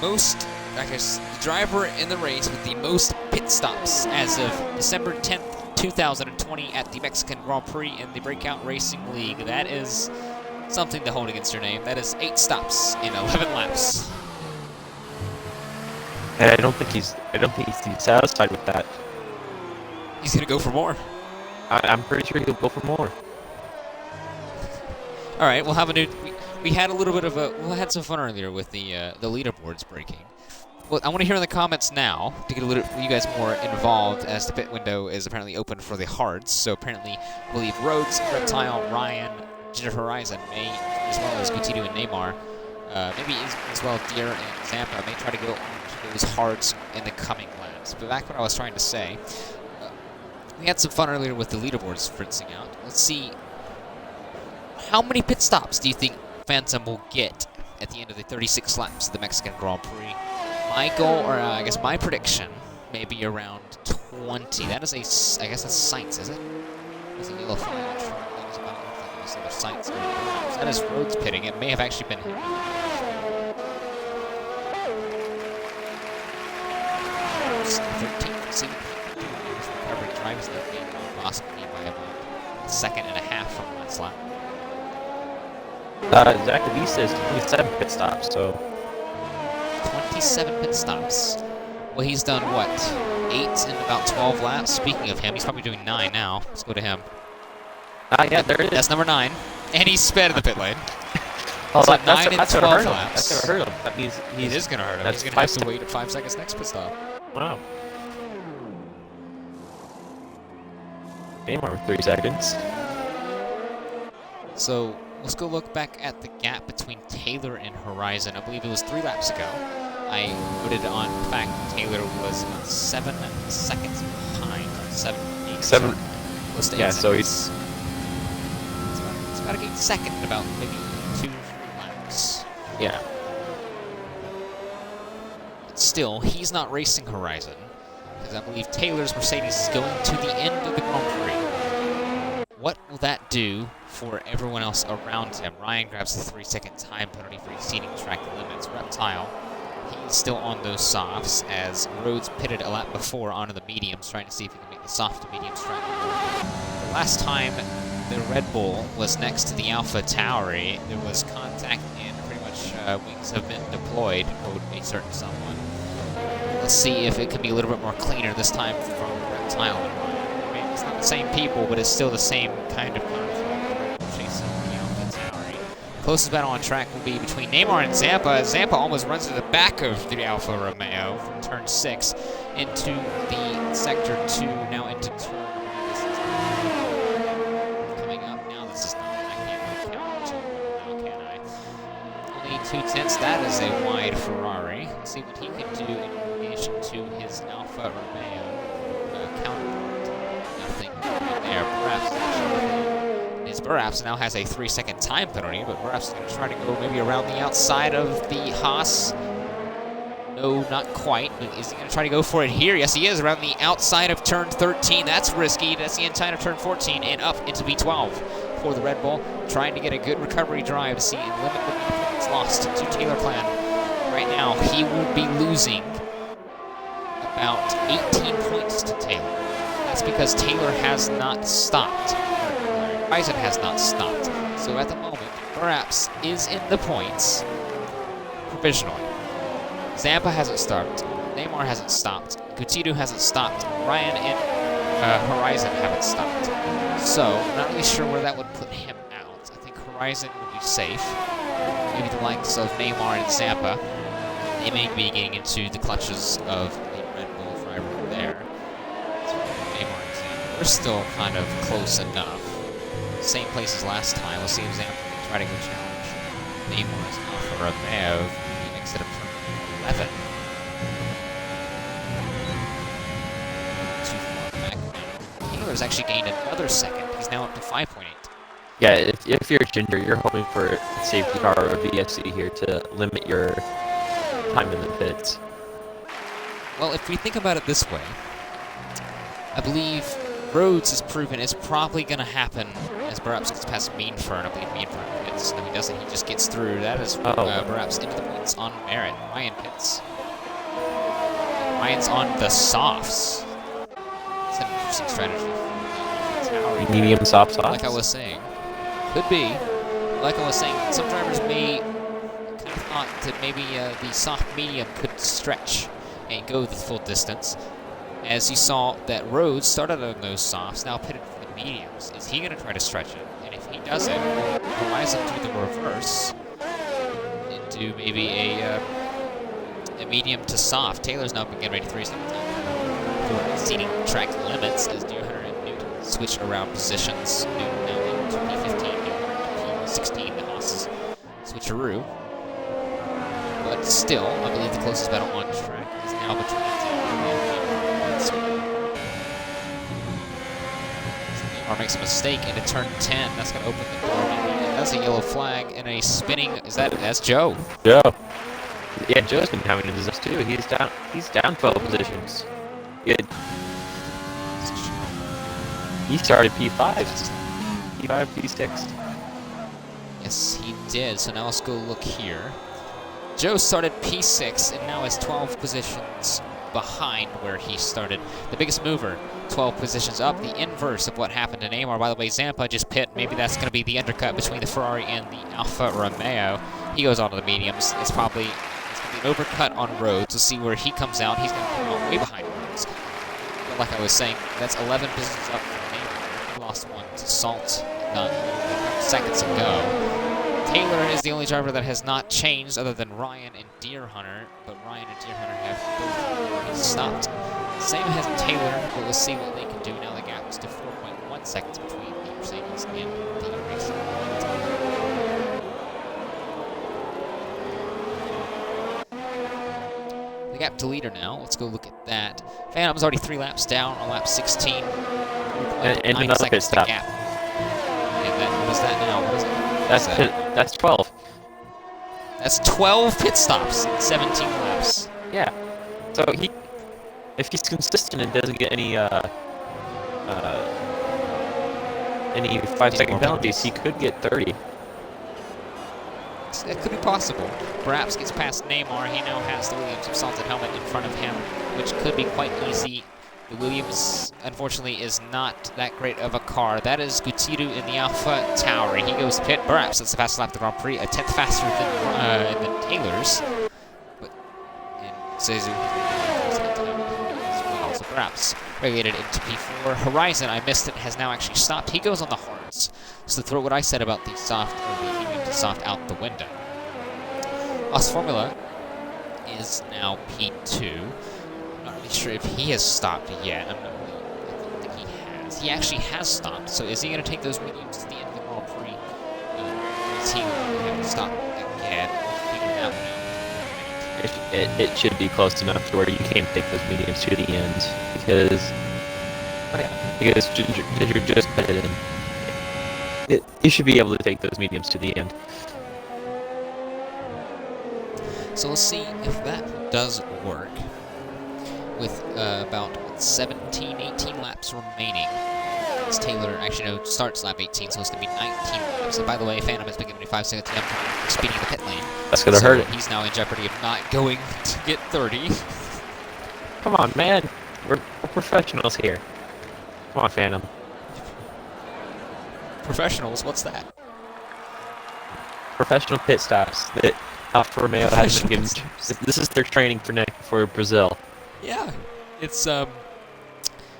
most I guess, the driver in the race with the most pit stops as of December 10th, 2020 at the Mexican Grand Prix in the Breakout Racing League. That is something to hold against your name. That is 8 stops in 11 laps. And I don't think he's too satisfied with that. He's gonna go for more. I'm pretty sure he'll go for more. All right, we'll have a new. We had a little bit of a. We had some fun earlier with the leaderboards breaking. Well, I want to hear in the comments now to get you guys more involved, as the pit window is apparently open for the hards. So apparently, I believe Rhodes, Reptile, Ryan, Ginger Horizon, May, as well as Gutido and Neymar, maybe as well Deer and Zampa may try to go on those hards in the coming laps. But back what I was trying to say, we had some fun earlier with the leaderboards fritzing out. Let's see, how many pit stops do you think Phantom will get at the end of the 36 laps of the Mexican Grand Prix? My goal, or I guess my prediction, may be around 20. That is I guess that's Sainz, is it? There's a yellow flag. That is about other Sainz. That is Rhodes pitting. It may have actually been him. 13th. See what recovery drives that game on Boston by about a second and a half from last lap. Zach Lee says 27 pit stops, so 27 pit stops. Well, he's done what? 8 in about 12 laps. Speaking of him, he's probably doing 9 now. Let's go to him. Yeah, there it is. That's number 9. And he's sped in the pit lane. Oh, So that's 9 and 12 laps. That's gonna hurt him. That means It is going to hurt him. That's He's going to have to wait 5 seconds next pit stop. Wow. Neymar with 3 seconds. So let's go look back at the gap between Taylor and Horizon. I believe it was 3 laps ago. I noted on the fact that Taylor was about 7 seconds behind. 7, 8. 7. So, yeah, so he's about a gate second, about maybe 2 laps. Yeah. But still, he's not racing Horizon, because I believe Taylor's Mercedes is going to the end of the Grand Prix. What will that do for everyone else around him? Ryan grabs the 3-second time penalty for exceeding track limits. Reptile, he's still on those softs, as Rhodes pitted a lap before onto the mediums, trying to see if he can make the soft to mediums track. The last time the Red Bull was next to the Alpha Tauri, there was contact and pretty much wings have been deployed, quote a certain someone. Let's see if it can be a little bit more cleaner this time from Reptile and Ryan. I mean, it's not the same people, but it's still the same kind of conflict chasing the Alpha Tauri. Closest battle on track will be between Neymar and Zampa. Zampa almost runs to the back of the Alfa Romeo from turn 6 into the sector 2, now into turn. Coming up now, this is not. I can't count 2 now, can I? Only 2/10. That is a wide Ferrari. Let's see what he can do in relation to his Alfa Romeo counterpart. Nothing there. His Buraps now has a 3-second time penalty, but Buraps is going to try to go maybe around the outside of the Haas. No, not quite. But is he going to try to go for it here? Yes, he is, around the outside of turn 13. That's risky. That's the inside of turn 14 and up into V12 for the Red Bull. Trying to get a good recovery drive to see and limit the points lost to Taylor Clan. Right now, he will be losing about 18 points to Taylor. That's because Taylor has not stopped. Horizon has not stopped. So at the moment, Buraps is in the points provisionally. Zampa hasn't stopped. Neymar hasn't stopped. Gutido hasn't stopped. Ryan and Horizon haven't stopped. So I'm not really sure where that would put him out. I think Horizon would be safe. Maybe the likes of Neymar and Zampa. They may be getting into the clutches of the Red Bull driver there. So Neymar and Zampa. They're still kind of close enough. Same place as last time. We'll see if Zampa can try to go challenge Neymar's Alfa Romeo the exit of turn 11. Too far back now. Taylor's actually gained another second. He's now up to 5.8. Yeah, if you're Ginger, you're hoping for a safety car or a VSC here to limit your time in the pits. Well, if we think about it this way, I believe Rhodes has proven it's probably going to happen as Buraps gets past Meanfern. I believe Meanfern pits. No, he doesn't. He just gets through. That is Buraps into the points on merit. Ryan pits. Ryan's on the softs. It's an interesting strategy. Medium soft softs. Like I was saying. Could be. Like I was saying, some drivers may kind of thought that maybe the soft medium could stretch and go the full distance. As you saw that Rhodes started on those softs, now pitted for the mediums. Is he going to try to stretch it? And if he doesn't, Horizon do the reverse into maybe a medium to soft. Taylor's now been getting ready 3 seconds for exceeding track limits as Deerhunter and Newton switch around positions. Newton now into P15, Deerhunter into P16. The Haas switcheroo. But still, I believe the closest battle on track is now between Neymar makes a mistake into turn 10. That's going to open the door. That's a yellow flag and a spinning. That's Joe? Joe. Yeah, Joe's been having a disaster too. He's down 12 positions. He started P5, P6. Yes, he did. So now let's go look here. Joe started P6 and now is 12 positions behind where he started. The biggest mover, 12 positions up. The inverse of what happened to Neymar. By the way, Zampa just pit. Maybe that's going to be the undercut between the Ferrari and the Alfa Romeo. He goes on to the mediums. It's probably an overcut on Rhodes. Let's see where he comes out. He's going to come out way behind Rhodes. But like I was saying, that's 11 positions up for Neymar. He lost one to Salt seconds ago. Taylor is the only driver that has not changed other than Ryan and Deerhunter, but Ryan and Deerhunter have both stopped. Same as Taylor, but we'll see what they can do. Now the gap is to 4.1 seconds between the Mercedes and the racing. The gap to leader now. Let's go look at that. Phantom's already 3 laps down on lap 16. And another pit stop. Gap. And then what is that now? What is it? That's 12. That's 12 pit stops in 17 laps. Yeah. So if he's consistent and doesn't get any 5-second penalties, he could get 30. It could be possible. Buraps gets past Neymar. He now has the Williams salted helmet in front of him, which could be quite easy. The Williams, unfortunately, is not that great of a car. That is Gutiérrez in the Alpha Tauri. He goes pit. Buraps, that's the fastest lap of the Grand Prix, a 10th faster than Taylor's. And Cezu as well. So Buraps regulated into P4. Horizon, I missed it, has now actually stopped. He goes on the hards. So throw what I said about the soft or the medium to soft out the window. Os Formula is now P2. Not really sure if he has stopped yet. I don't think he has. He actually has stopped. So is he going to take those mediums to the end of the Grand Prix? Is he going to have to stop again? Figure that one out. It should be close enough to where you can take those mediums to the end because Ginger just pitted in. You should be able to take those mediums to the end. So let's see if that does work. With about 17, 18 laps remaining. As Taylor actually starts lap 18, so it's going to be 19 laps. And by the way, Phantom has been giving me 5 seconds to for speeding the pit lane. That's going to hurt it. He's now in jeopardy of not going to get 30. Come on, man. We're professionals here. Come on, Phantom. Professionals? What's that? Professional pit stops that Alfa Romeo hasn't been given. This is their training for Brazil. Yeah, it's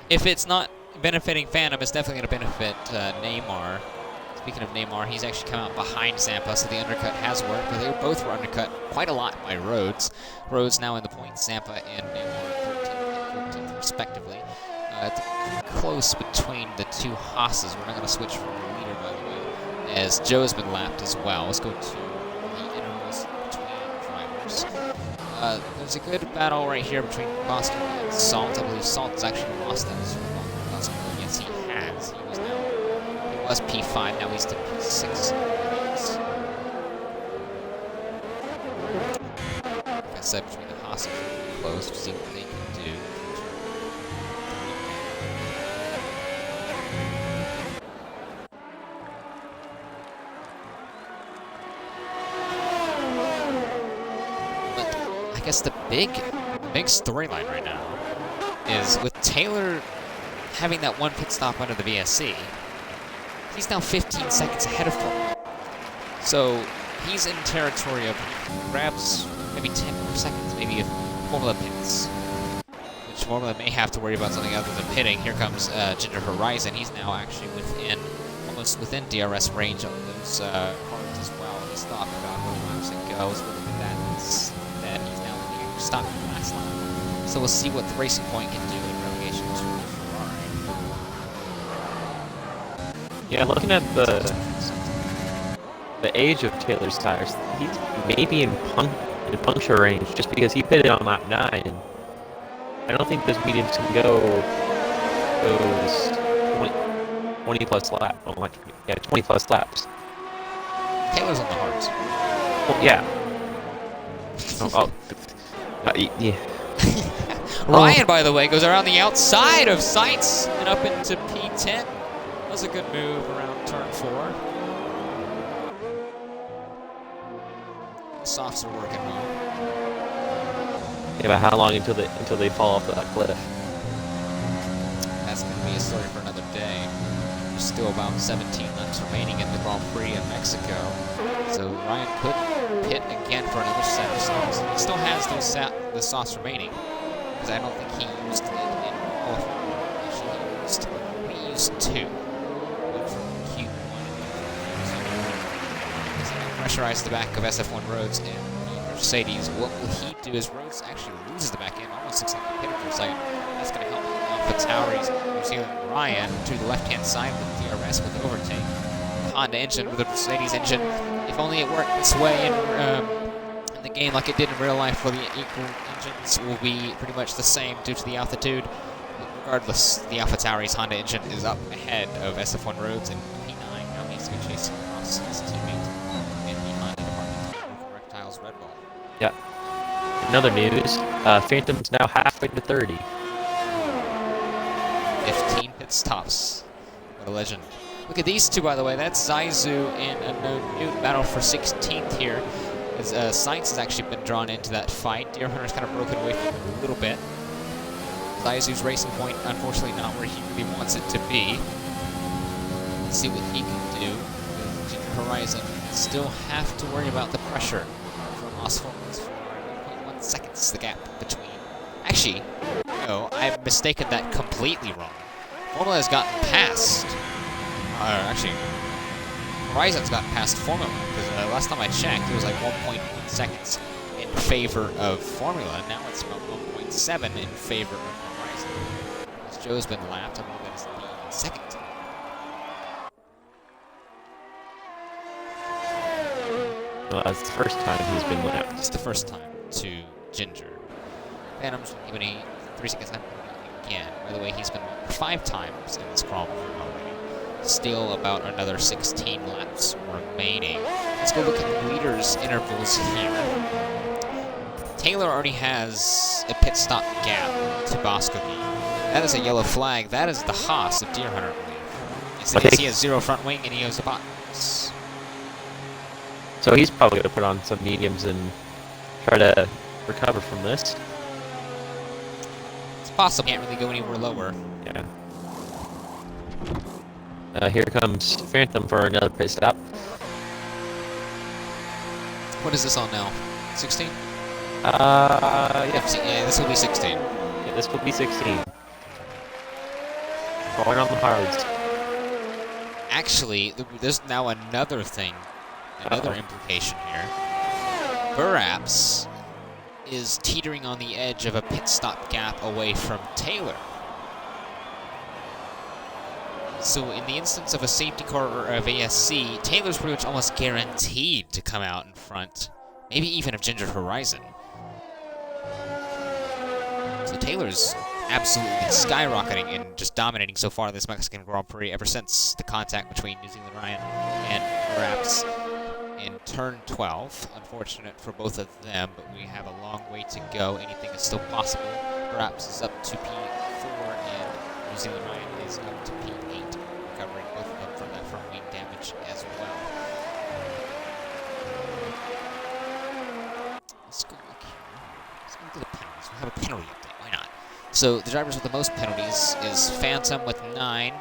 if it's not benefiting Phantom, it's definitely going to benefit Neymar. Speaking of Neymar, he's actually come out behind Zampa, so the undercut has worked, but they both were undercut quite a lot by Rhodes. Rhodes now in the points, Zampa and Neymar 13th and 14th respectively. Close between the two Haas's. We're not going to switch from the leader, by the way, as Joe's been lapped as well. Let's go to the intervals between drivers. There's a good battle right here between Boston and Salt. I believe Salt has actually lost that as well. Yes, he has. He was P5, now he's to P6. Like I said, between the Haas are close to see what they can do. I guess the big big storyline right now is with Taylor having that one pit stop under the VSC, he's now 15 seconds ahead of Formula. So he's in territory of grabs maybe 10 more seconds, maybe if Formula pits, which Formula may have to worry about something other than pitting. Here comes Ginger Horizon. He's now actually almost within DRS range of those cards as well. He stopped about 1 laps and goes. But look at that. He's now leading, stopping the last lap. So we'll see what the Racing Point can do in relegation to Ferrari. Yeah, looking at the age of Taylor's tires, he's maybe in puncture range just because he pitted on lap 9. And I don't think those mediums can go those 20 plus laps. Oh, like, yeah, 20 plus laps. Taylor's on the hards. Well, yeah. Yeah. Ryan, by the way, goes around the outside of Sights and up into P10. That was a good move around turn 4. The softs are working well. Yeah, but how long until they fall off that cliff? That's going to be a story for another day. There's still about 17 laps remaining in the Grand Prix in Mexico. So Ryan could pit again for another set of softs. He still has the softs remaining, because I don't think he used it in qualifying. Actually, he used 2. One from Q1 and so he pressurized the back of SF1 Rhodes and the Mercedes. What will he do as Rhodes actually loses the back end? Almost looks like he pitted for a second. That's going to help Alpha Tauri's New Zealand Ryan to the left-hand side with DRS with the overtake. Honda engine with the Mercedes engine. If only it worked this way in the game like it did in real life, where the equal engines will be pretty much the same due to the altitude. But regardless, the Alpha Tauri's Honda engine is up ahead of SF1 Rhodes in P9. Now he's going to chase across his teammate in the Honda department. Reptiles Red Bull. Yeah. In other news, Phantom's now halfway to 30. 15 pit stops. What a legend. Look at these two, by the way. That's Zaizu in a new battle for 16th here. As Sainz has actually been drawn into that fight. Deer Hunter's kind of broken away from it a little bit. Zaizu's Racing Point, unfortunately, not where he really wants it to be. Let's see what he can do. Ginger Horizon still have to worry about the pressure from Oswald's 1.1 seconds, the gap between. Actually, no, I've mistaken that completely wrong. Formula has gotten past. Actually, Horizon's gotten past Formula, because last time I checked, it was like 1.1 seconds in favor of Formula. Now it's about 1.7 in favor of Horizon. As Joe's been lapped, I believe that is the second. Well, that's the first time he's been lapped. It's the first time to Ginger. Phantom's been given a 3 seconds time again. By the way, he's been lapped 5 times in this Grand Prix already. Still about another 16 laps remaining. Let's go look at the leaders' intervals here. Taylor already has a pit stop gap to Boscovine. That is a yellow flag. That is the Haas of Deer Hunter, I believe. Yes, it is. He has 0 front wing and he has the bottoms. So he's probably going to put on some mediums and try to recover from this. It's possible. Can't really go anywhere lower. Yeah. Here comes Phantom for another pit stop. What is this on now? 16? Yeah. Yeah, this will be 16. Yeah, this will be 16. Going on the hards. Actually, there's now another thing, another implication here. Buraps is teetering on the edge of a pit stop gap away from Taylor. So in the instance of a safety car or a VSC, Taylor's pretty much almost guaranteed to come out in front, maybe even of Ginger Horizon. So Taylor's absolutely skyrocketing and just dominating so far this Mexican Grand Prix ever since the contact between New Zealand Ryan and Buraps in turn 12. Unfortunate for both of them, but we have a long way to go. Anything is still possible. Buraps is up to P4 and New Zealand Ryan is up to P8, recovering both of them from that front wing damage as well. Let's go look here. Let's go to the penalties. We have a penalty update. Why not? So the drivers with the most penalties is Phantom with 9,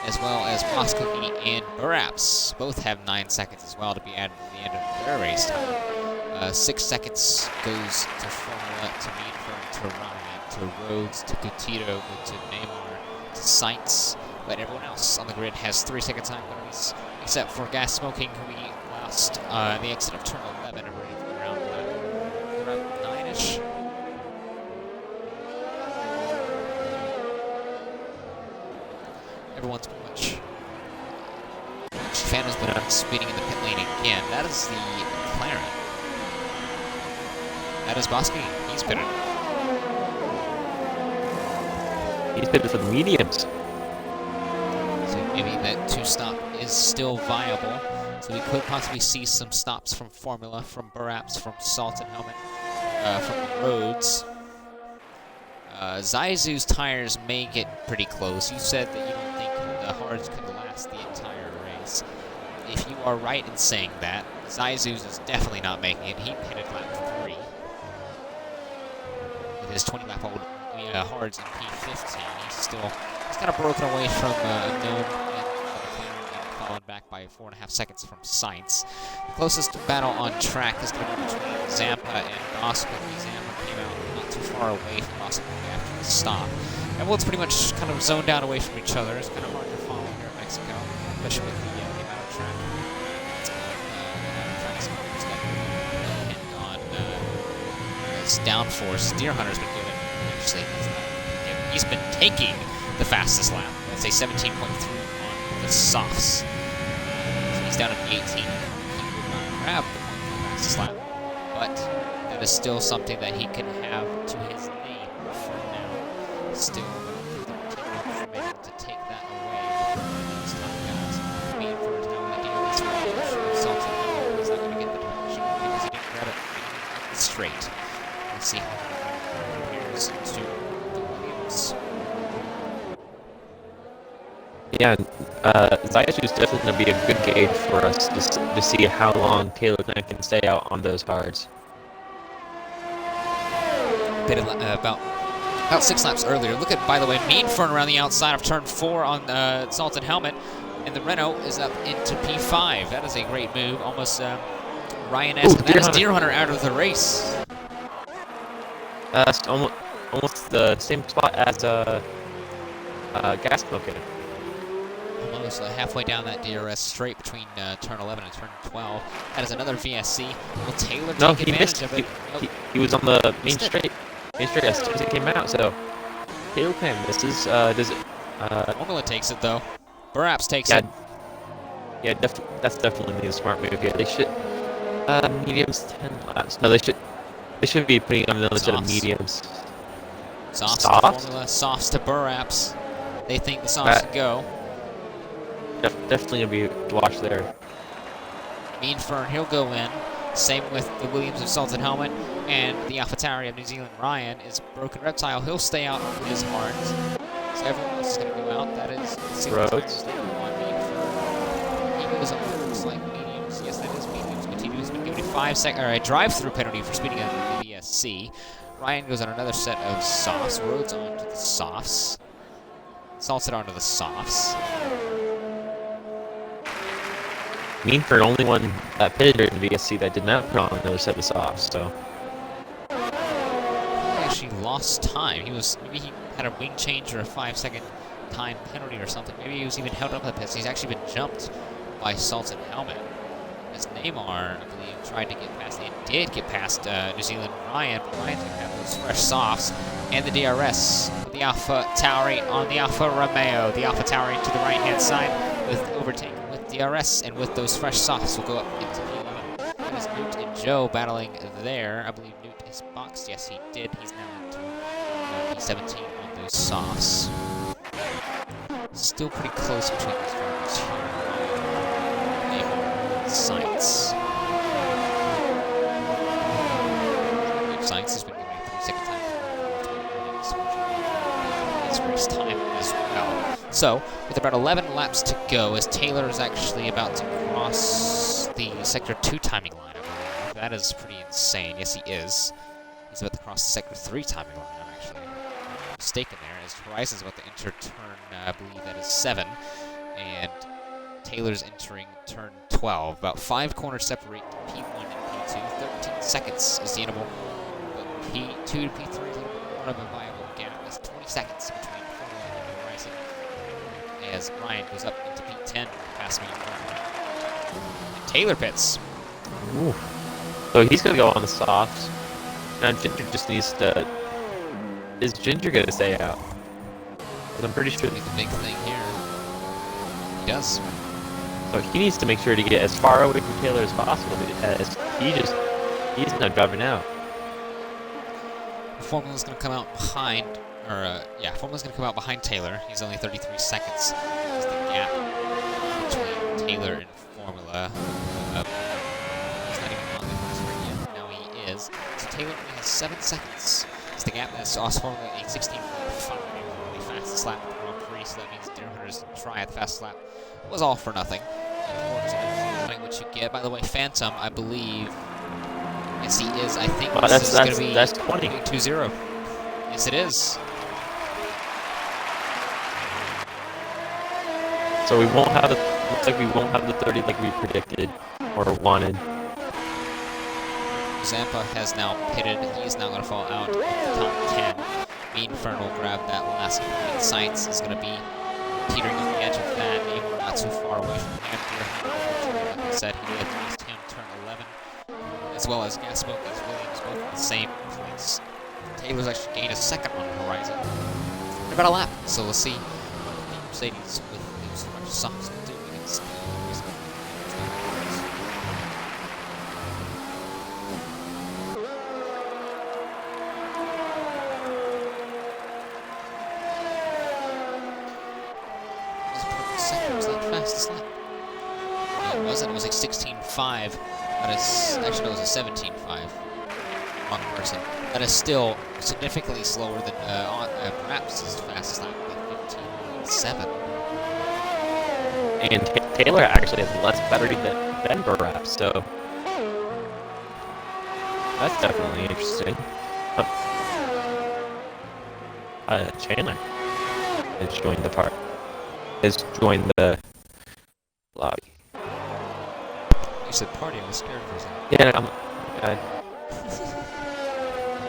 as well as Moskowski and Buraps. Both have 9 seconds as well to be added to the end of their race time. 6 seconds goes to Formula, to Meadford, to Ryan, to Rhodes, to Coutinho, to Neymar, to Sainz. But everyone else on the grid has 3 second time penalties, except for gas smoking, who we lost the exit of turn 11 around 9-ish. Everyone's pretty much. Phantom's been speeding in the pit lane again. That is the McLaren. That is Bosky. He's pitted. He's pitted for the mediums. So maybe that 2-stop is still viable. So we could possibly see some stops from Formula, from Buraps, from Salt and Helmet, from Rhodes. Zaizu's tires may get pretty close. You said that you don't think the hards could last the entire race. If you are right in saying that, Zaizu's is definitely not making it. He pitted lap 3 with his 20-lap-old hards in P15. He's kind of broken away from Unknown and fallen back by 4.5 seconds from Sainz. The closest battle on track is going to be between Zampa and Moskowski. Zampa came out not too far away from Moskowski after the stop. Everyone's pretty much kind of zoned out away from each other. It's kind of hard to follow here in Mexico, especially with the amount of track. Track's depend on his downforce. Deer Hunter's been doing actually. He's been taking the fastest lap. I'd say 17.3 on the softs. So he's down at the 18. He would not grab the point for the fastest lap, but that is still something that he can have to his name for now. Still, permitted to take that away from these top guys. Mean for his now idea of this range. Salt and Helmet, he's not going to get the direction because he didn't grab it straight. Let's see how it compares to the Williams. Yeah, Zaizu is definitely going to be a good gauge for us to see how long Taylor can stay out on those hards. About 6 laps earlier. Look at, by the way, Meadfern around the outside of turn 4 on Salt and Helmet, and the Renault is up into P5. That is a great move. Almost Ryan-esque. That is Deer Hunter out of the race. It's almost the same spot as Gas Smoking. Almost halfway down that DRS straight between turn 11 and turn 12. That is another VSC. Will Taylor take advantage of it? He was on the main straight as soon as it came out, so Taylor can misses. Does it? Formula takes it though. Buraps takes it. Yeah, that's definitely a smart move here. They should mediums 10 laps. No, they should be putting on another set of mediums. Softs to Formula, softs to Buraps. They think the softs can go. Definitely gonna be to watch there. Meanfern, he'll go in. Same with the Williams of Salt and Helmet, and the AlphaTauri of New Zealand, Ryan, is Broken Reptile. He'll stay out on his hards. So everyone else is going to go out. That is Rhodes. He goes up, looks like mediums. Yes, that is mediums. Coutinho has been given a drive-through penalty for speeding under the VSC. Ryan goes on another set of softs. Rhodes onto the softs. Salts it onto the softs. Meanford, only one pitted in the VSC that did not put on another set of softs, so. He actually lost time. Maybe he had a wing change or a 5-second time penalty or something. Maybe he was even held up at the pits. He's actually been jumped by Salt and Helmet. As Neymar, I believe, tried to get past, and did get past New Zealand Ryan, but Ryan's going to have those fresh softs. And the DRS with the AlphaTauri on the Alfa Romeo. The AlphaTauri to the right-hand side with overtaken with DRS, and with those fresh softs will go up into P11. That is Newt and Joe battling there. I believe Newt is boxed. Yes, he did. He's now into P17 on those softs. Still pretty close between these drivers here. Sainz. Sainz has been given a 3-second time his race time as well. So, with about 11 laps to go, as Taylor is actually about to cross the Sector 2 timing line, I believe. That is pretty insane. Yes, he is. He's about to cross the sector 3 timing line. I'm actually mistaken there, as Horizon's about to enter turn, I believe that is 7, and Taylor's entering turn 12. About 5 corners separate P1 and P2. 13 seconds is the interval, but P2 to P3 is a little bit more of a viable gap. That's 20 seconds between Formula and Horizon, as Ryan goes up into P10 past me in front. And Taylor pits. Ooh. So he's going to go on the softs. Now Ginger just needs to... Is Ginger going to stay out? Because I'm pretty sure... The big thing here. He does. So he needs to make sure to get as far away from Taylor as possible, as he's not driving out. Formula's going to come out behind, Formula's going to come out behind Taylor. He's only 33 seconds. Is the gap between Taylor and Formula. He's not even on the first ring yet. Now he is. So Taylor only has 7 seconds. It's the gap that's Os Formula a 16.5, really fastest lap in the Grand Prix. So that means Deer Hunter's try at the fastest lap was all for nothing. Unfortunately, what you get. By the way, Phantom, I believe. Yes, he is. I think this is going to be that's 20. 2-0. Yes, it is. So we won't have looks like we won't have the 30 like we predicted or wanted. Zampa has now pitted. He's now going to fall out of the top 10. Mean Infernal grabbed that last point. Science is going to be teetering on the edge of that, maybe not too far away from him. Like I said, he had reached him turn 11, as well as Gaspoke as Williams, both in the same place. Taylor's actually gained a second on the Horizon. They're about a lap, so we'll see what the Mercedes with these fresh socks will do against the Horizon. Was that fastest lap? Yeah, it wasn't. It was like 16.5. That is actually no, it was a 17.5. Wrong person. That is still significantly slower than perhaps his fastest lap, like 15.7. And Taylor actually has less battery than Buraps, so that's definitely interesting. Chandler has joined the part. Has joined the lobby. You said party, I was scared for a second. Yeah,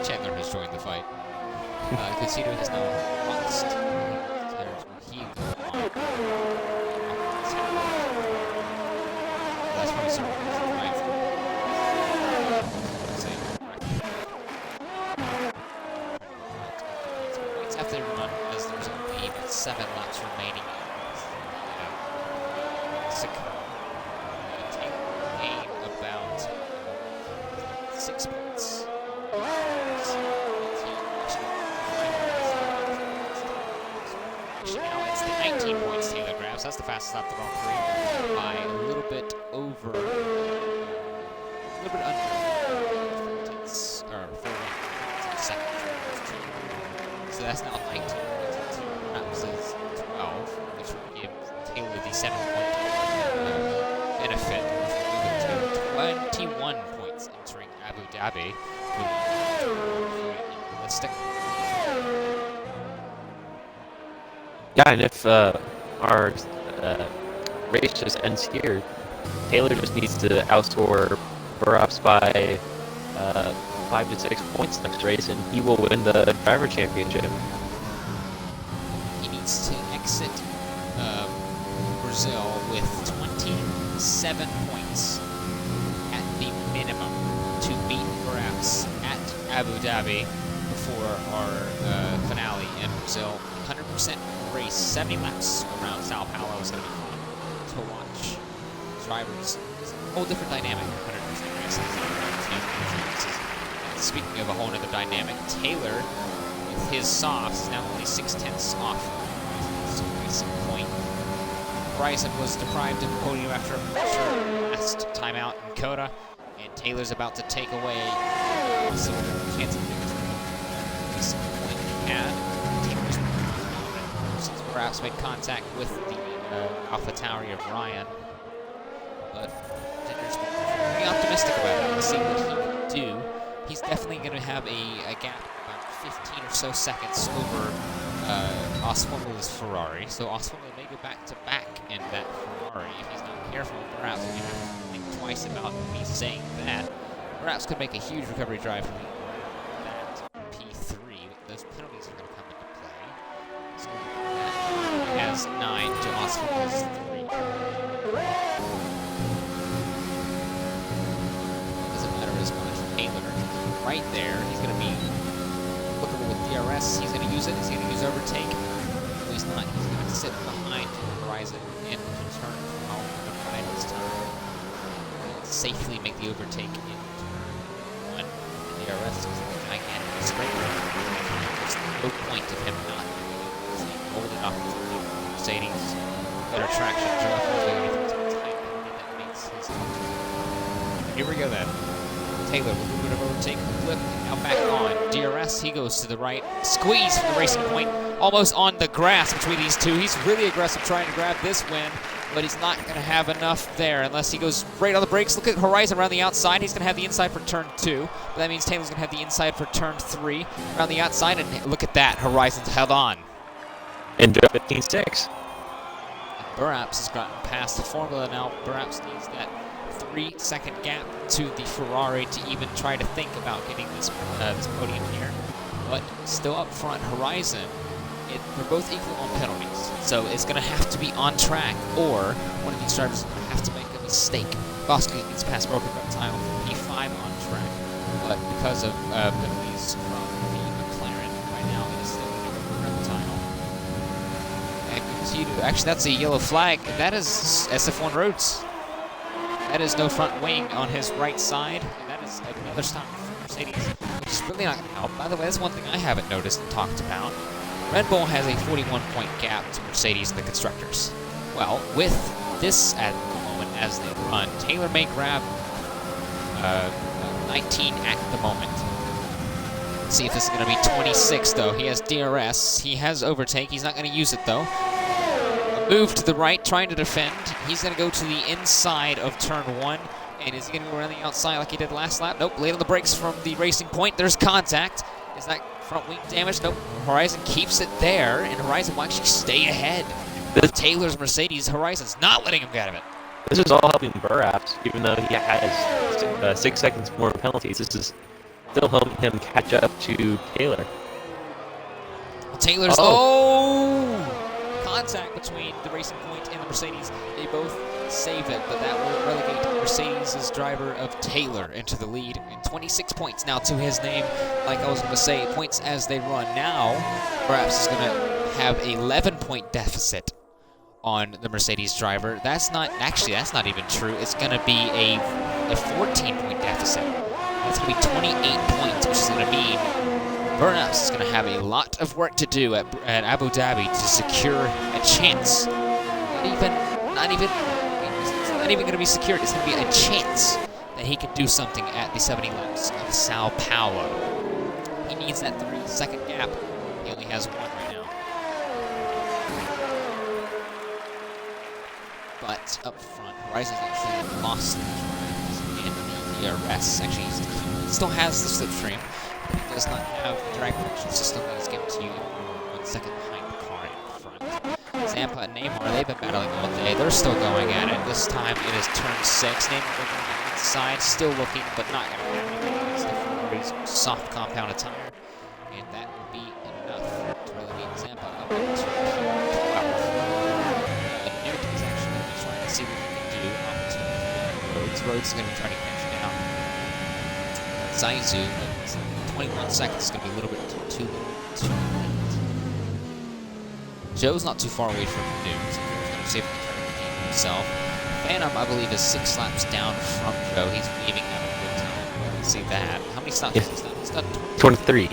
Chandler has joined the fight. Consider has now lost. There's Mahim on. That's probably sort of right. Points after they run, as there's only 7 laps remaining. Gain about 6 points. Now it's the 19 points Taylor grabs. That's the fastest lap of the Grand Prix by a little bit under 4 tenths, or 4 tenths of a second. So that's now 19 points. Perhaps is 12, which would give Taylor the 7-point benefit of moving to 21 points entering Abu Dhabi with Realistic. Yeah, and if our race just ends here, Taylor just needs to outscore Buraps by 5 to 6 points next race, and he will win the driver championship. He needs to exit Brazil with 27 points at the minimum to beat Buraps at Abu Dhabi before our finale in Brazil. 100% race, 70 laps around Sao Paulo is going to be fun to watch. Drivers, it's a whole different dynamic. 100% races. And speaking of a whole other dynamic, Taylor with his softs is now only 6 tenths off his racing point. Bryson was deprived of the podium after a last timeout in Coda, and Taylor's about to take away some chance of victory. Racing point he had. Since Buraps made contact with the Alpha Tauri of Ryan, but Dinger's been pretty optimistic about it. Let's see what he can do he's definitely going to have a gap about 15 or so seconds over Oswaldo's Ferrari. So Oswaldo may go back-to-back in that Ferrari if he's not careful. Perhaps we have to think twice about me saying that. Perhaps could make a huge recovery drive from that P3. Those penalties are going to come into play. So he has 9 to Oswaldo's 3. Doesn't matter as much. Taylor, right there, he's going to be lookable with DRS. He's going to use it. He's going to use overtake. No, he's not. He's going to sit behind Horizon and turn home the right this time. And safely make the overtake in turn 1. The DRS is a gigantic straight. There's no point of him not doing it. He's a golden opportunity for Mercedes. Better traction. That makes his Here we go then. Taylor with a little bit of overtake, flip, now back on. DRS, he goes to the right. Squeeze from the racing point, almost on the grass between these two. He's really aggressive trying to grab this win, but he's not going to have enough there unless he goes right on the brakes. Look at Horizon around the outside. He's going to have the inside for turn 2, but that means Taylor's going to have the inside for turn 3 around the outside, and look at that. Horizon's held on. And 15.6. Buraps has gotten past the formula now. Buraps needs that 3-second gap to the Ferrari to even try to think about getting this podium here. But still up front, Horizon, they're both equal on penalties. So it's going to have to be on track, or one of these drivers is going to have to make a mistake. Bosky gets past broken reptile for P5 on track. But because of penalties from the McLaren, right now it is still broken reptile. And continue. Actually, that's a yellow flag. That is SF1 Roads. That is no front wing on his right side, and that is another stop for Mercedes, which is really not going to help. By the way, that's one thing I haven't noticed and talked about. Red Bull has a 41-point gap to Mercedes and the constructors. Well, with this at the moment as they run, Taylor may grab 19 at the moment. Let's see if this is going to be 26, though. He has DRS. He has overtake. He's not going to use it, though. Move to the right, trying to defend. He's going to go to the inside of turn 1. And is he going to go around the outside like he did last lap? Nope. Late on the brakes from the racing point. There's contact. Is that front wing damage? Nope. Horizon keeps it there, and Horizon will actually stay ahead. With Taylor's Mercedes, Horizon's not letting him get of it. This is all helping Buraps, even though he has 6 seconds more penalties. This is still helping him catch up to Taylor. Well, Taylor's... Oh! Contact between the racing point and the Mercedes. They both save it, but that will relegate Mercedes' driver of Taylor into the lead. And 26 points now to his name. Like I was going to say, points as they run. Now, Buraps is going to have an 11-point deficit on the Mercedes driver. That's not even true. It's going to be a 14-point deficit. That's going to be 28 points, which is going to mean Buraps is going to have a lot of work to do at Abu Dhabi to secure a chance. It's not even going to be secured. It's going to be a chance that he can do something at the 70 laps of Sao Paulo. He needs that 3-second gap. He only has 1 right now. But up front, Horizon's actually lost the DRS. Actually, he still has the slipstream. He does not have the drag correction system that is given to you 1 second behind the car in front. Zampa and Neymar, they've been battling all day. They're still going at it. This time it is turn 6. Neymar going inside, still looking, but not going to have anything against the Ferrari's soft compounded tire. And that will be enough to relegate Zampa up into P12. Newt is actually going to be trying to see what he can do up to Rhodes. Rhodes is going to be trying to catch down Zaizu. 21 seconds is going to be a little bit too late. Joe's not too far away from Newt. He's going to see if he can redeem himself. Phantom, I believe, is 6 laps down from Joe. He's leaving at a good time. Let's see that. How many stops has he done? He's done 23.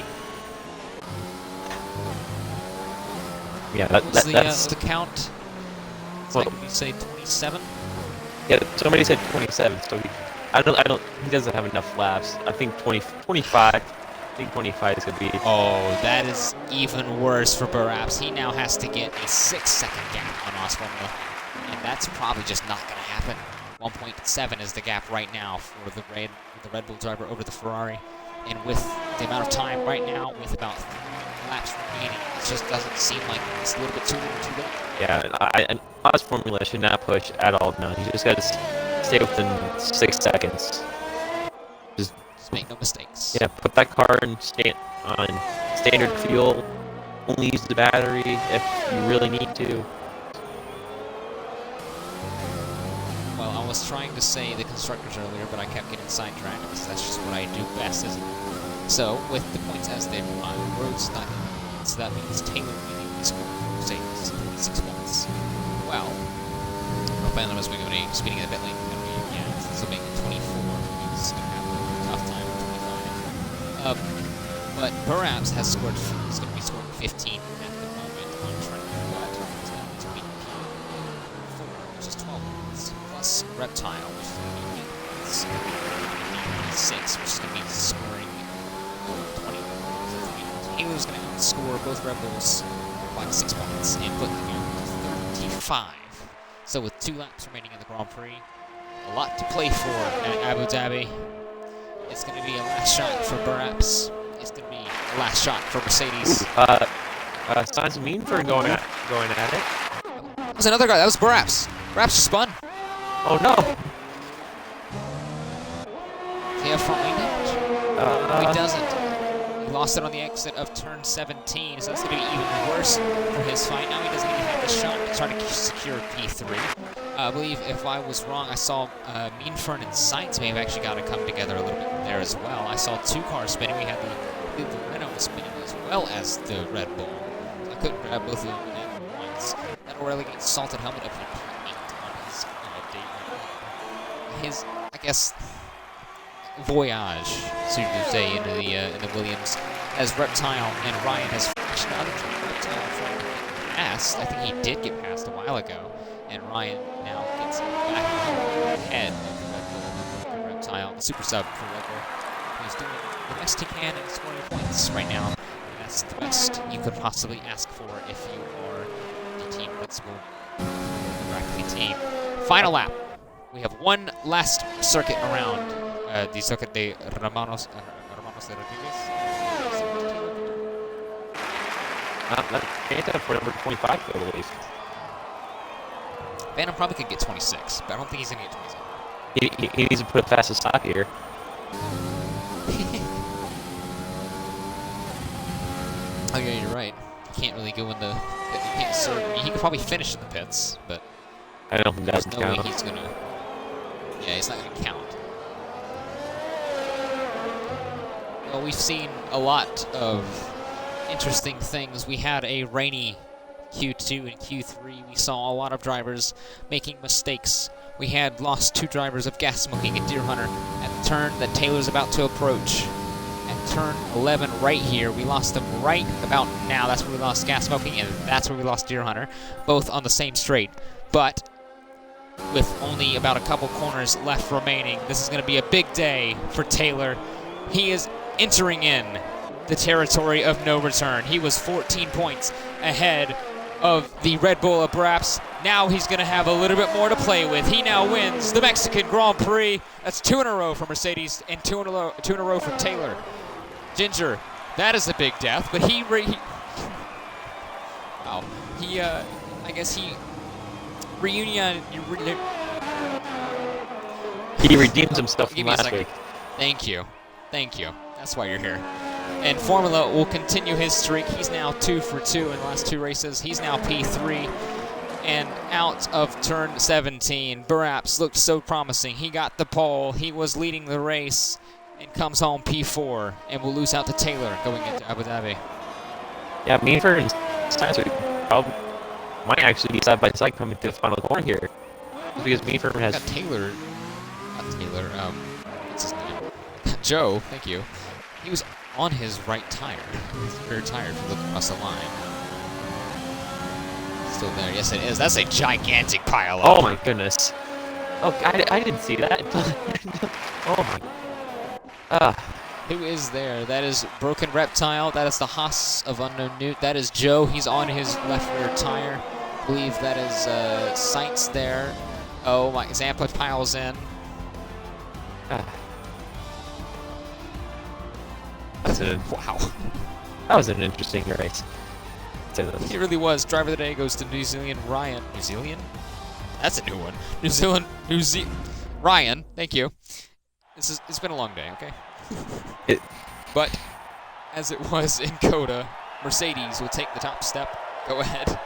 Yeah, that's the count. It's like, you say 27? Yeah, somebody said 27, so he doesn't have enough laps. I think 25. I think 25 is going to be... Oh, that is even worse for Buraps. He now has to get a 6-second gap on Oswaldo, and that's probably just not going to happen. 1.7 is the gap right now for the Red Bull driver over the Ferrari. And with the amount of time right now, with about 3 laps remaining, it just doesn't seem like it's a little bit too little too late. Yeah, and Haas Formula should not push at all now. You just got to stay within 6 seconds. Just make no mistakes. Yeah, put that car on standard fuel. Only use the battery if you really need to. Well, I was trying to say the constructors earlier, but I kept getting sidetracked because that's just what I do best, isn't it? So, with the points as they run, Rhodes not in, so that means Taylor winning the score for Mercedes, 26 points. Well, Phantom is going to be speeding in the pit lane, so making 24. He's going to have a tough time with 25. But Buraps has scored, he's going to be scoring 15 at the moment on track, but he's going to be P4, which is 12 points, plus Reptile, which is going to be 6, which is going to be scoring 20 points. Taylor's going to outscore both Red Bulls by 6 points and put them in 35. So with 2 laps remaining in the Grand Prix, a lot to play for at Abu Dhabi. It's going to be a last shot for Buraps. It's going to be a last shot for Mercedes. Signs mean for going at it. That was another guy. That was Buraps. Buraps spun. Oh no! Does he have front wing damage? No, he doesn't. He lost it on the exit of turn 17, so that's going to be even worse for his fight. Now he doesn't even have the shot to try to secure P3. I believe, if I was wrong, I saw Meanfern and Sainz may have actually got to come together a little bit there as well. I saw 2 cars spinning. We had the Renault spinning as well as the Red Bull. So I couldn't grab both of them at once. That'll relegate Salted Helmet up to P8 on his date. His, I guess, voyage, so you could say, into the Williams, as Reptile and Ryan has finished another Reptile from past. I think he did get past a while ago. And Ryan now gets back ahead of the Reptile, the super sub for Red Bull. He's doing the best he can and scoring points right now. And that's the best you could possibly ask for if you are the team principal, the Brackley team. Final lap. We have one last circuit around the Circuit de Hermanos de Rodriguez. Phantom for number 25, I believe. Phantom probably could get 26, but I don't think he's going to get 27. He needs to put a fastest stop here. Oh yeah, you're right. He can't really go in the pit. He can't serve. He could probably finish in the pits, but I don't think there's that's no way count. he's going to... Yeah, he's not going to count. Well, we've seen a lot of interesting things. We had a rainy Q2 and Q3. We saw a lot of drivers making mistakes. We had lost 2 drivers of gas smoking at Deer Hunter at the turn that Taylor's about to approach. At turn 11 right here, we lost them right about now. That's where we lost gas smoking, and that's where we lost Deer Hunter, both on the same straight. But with only about a couple corners left remaining, this is going to be a big day for Taylor. He is entering in the territory of no return. He was 14 points ahead of the Red Bull of Buraps. Now he's going to have a little bit more to play with. He now wins the Mexican Grand Prix. That's 2 in a row for Mercedes and 2 in a row for Taylor. Ginger, that is a big death, but wow. I guess he He redeems himself from Give me a last second. week. Thank you. That's why you're here. And Formula will continue his streak. He's now 2 for 2 in the last 2 races. He's now P3. And out of turn 17, Buraps looked so promising. He got the pole. He was leading the race and comes home P4 and will lose out to Taylor going into Abu Dhabi. Yeah, Meanford and Sainz might actually be side by side coming to the final corner here. Because Meanford has... Not Taylor, what's his name? Joe, thank you. He was on his right tire. His rear tire if you look across the line. Still there, yes it is. That's a gigantic pile up. Oh my goodness. Oh, I didn't see that. Oh my... Who is there? That is Broken Reptile. That is the Haas of Unknown Newt. That is Joe. He's on his left rear tire. I believe that is Sainz there. Oh my, Zampa piles in. Wow. That was an interesting race. It really was. Driver of the day goes to New Zealand Ryan. New Zealand? That's a new one. Ryan, thank you. It's been a long day, okay? But as it was in Coda, Mercedes will take the top step. Go ahead.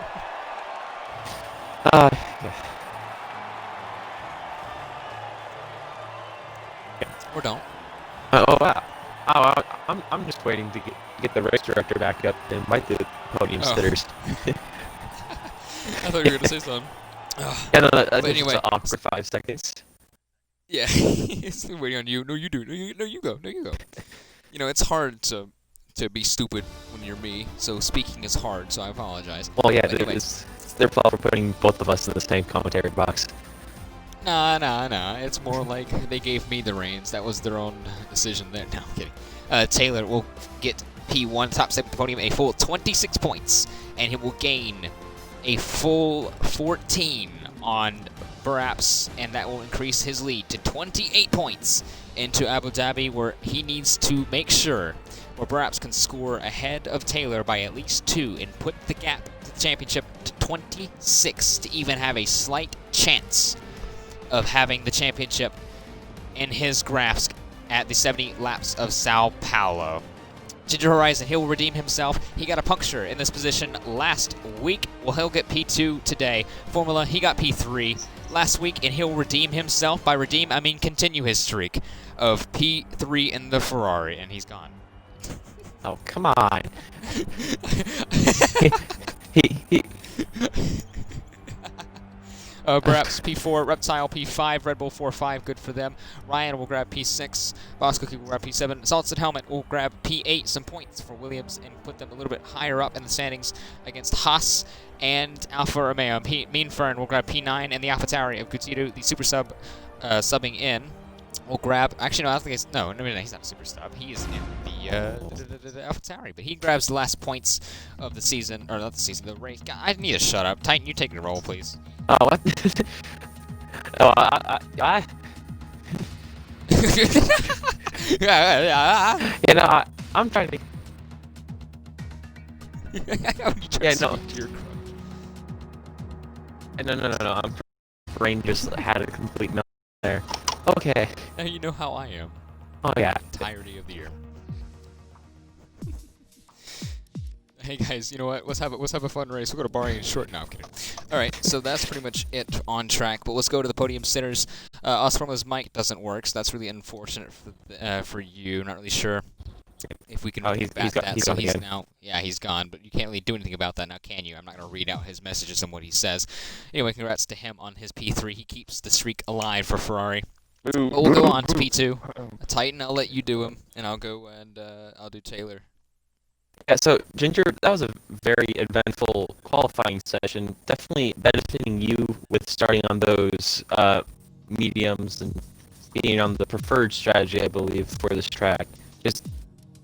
Or don't. Oh wow. I'm just waiting to get the race director back up and invite the podium sitters. I thought you were going to say something. Yeah, no, that's anyway, just off for 5 seconds. Yeah, he's waiting on you. No, you do. No, you go. No, you go. You know, it's hard to be stupid when you're me, so speaking is hard, so I apologize. Well, yeah, anyway. it's their fault for putting both of us in the same commentary box. Nah. It's more like they gave me the reins. That was their own decision there. No, I'm kidding. Taylor will get P1 top step at the podium a full 26 points, and he will gain a full 14 on Buraps, and that will increase his lead to 28 points into Abu Dhabi, where he needs to make sure where Buraps can score ahead of Taylor by at least 2 and put the gap to the championship to 26 to even have a slight chance of having the championship in his grasp at the 70 laps of Sao Paulo. Ginger Horizon, he'll redeem himself. He got a puncture in this position last week. Well, he'll get P2 today. Formula, he got P3 last week, and he'll redeem himself. By redeem, I mean continue his streak of P3 in the Ferrari, and he's gone. Oh, come on. he Perhaps P4, Reptile P5, Red Bull 4-5, good for them. Ryan will grab P6, Boss Cookie will grab P7, Salted Helmet will grab P8, some points for Williams, and put them a little bit higher up in the standings against Haas and Alfa Romeo. Mean Fern will grab P9, and the AlphaTauri of Gutiérrez, the super sub subbing in, will grab. Actually, no, I don't think it's. No, he's not a super sub. He's in the AlphaTauri, but he grabs the last points of the season, or not the season, the race. God, I need to shut up. Titan, you take the roll, please. Oh, what? Oh, I you know, I'm trying to. Yeah, no. No. I'm brain just had a complete melt there. Okay. Now you know how I am. Oh yeah. Entirety of the year. Hey guys, you know what? Let's have a fun race. We'll go to Barring and Short. No, I'm kidding. All right, so that's pretty much it on track. But let's go to the podium sitters. Osforma's mic doesn't work, so that's really unfortunate for you. Not really sure if we can he's that. So he's gone. now, yeah, he's gone. But you can't really do anything about that now, can you? I'm not gonna read out his messages and what he says. Anyway, congrats to him on his P3. He keeps the streak alive for Ferrari. But we'll go on to P2. Titan, I'll let you do him, and I'll go and I'll do Taylor. Yeah, so Ginger, that was a very eventful qualifying session. Definitely benefiting you with starting on those mediums and being on the preferred strategy, I believe, for this track. Just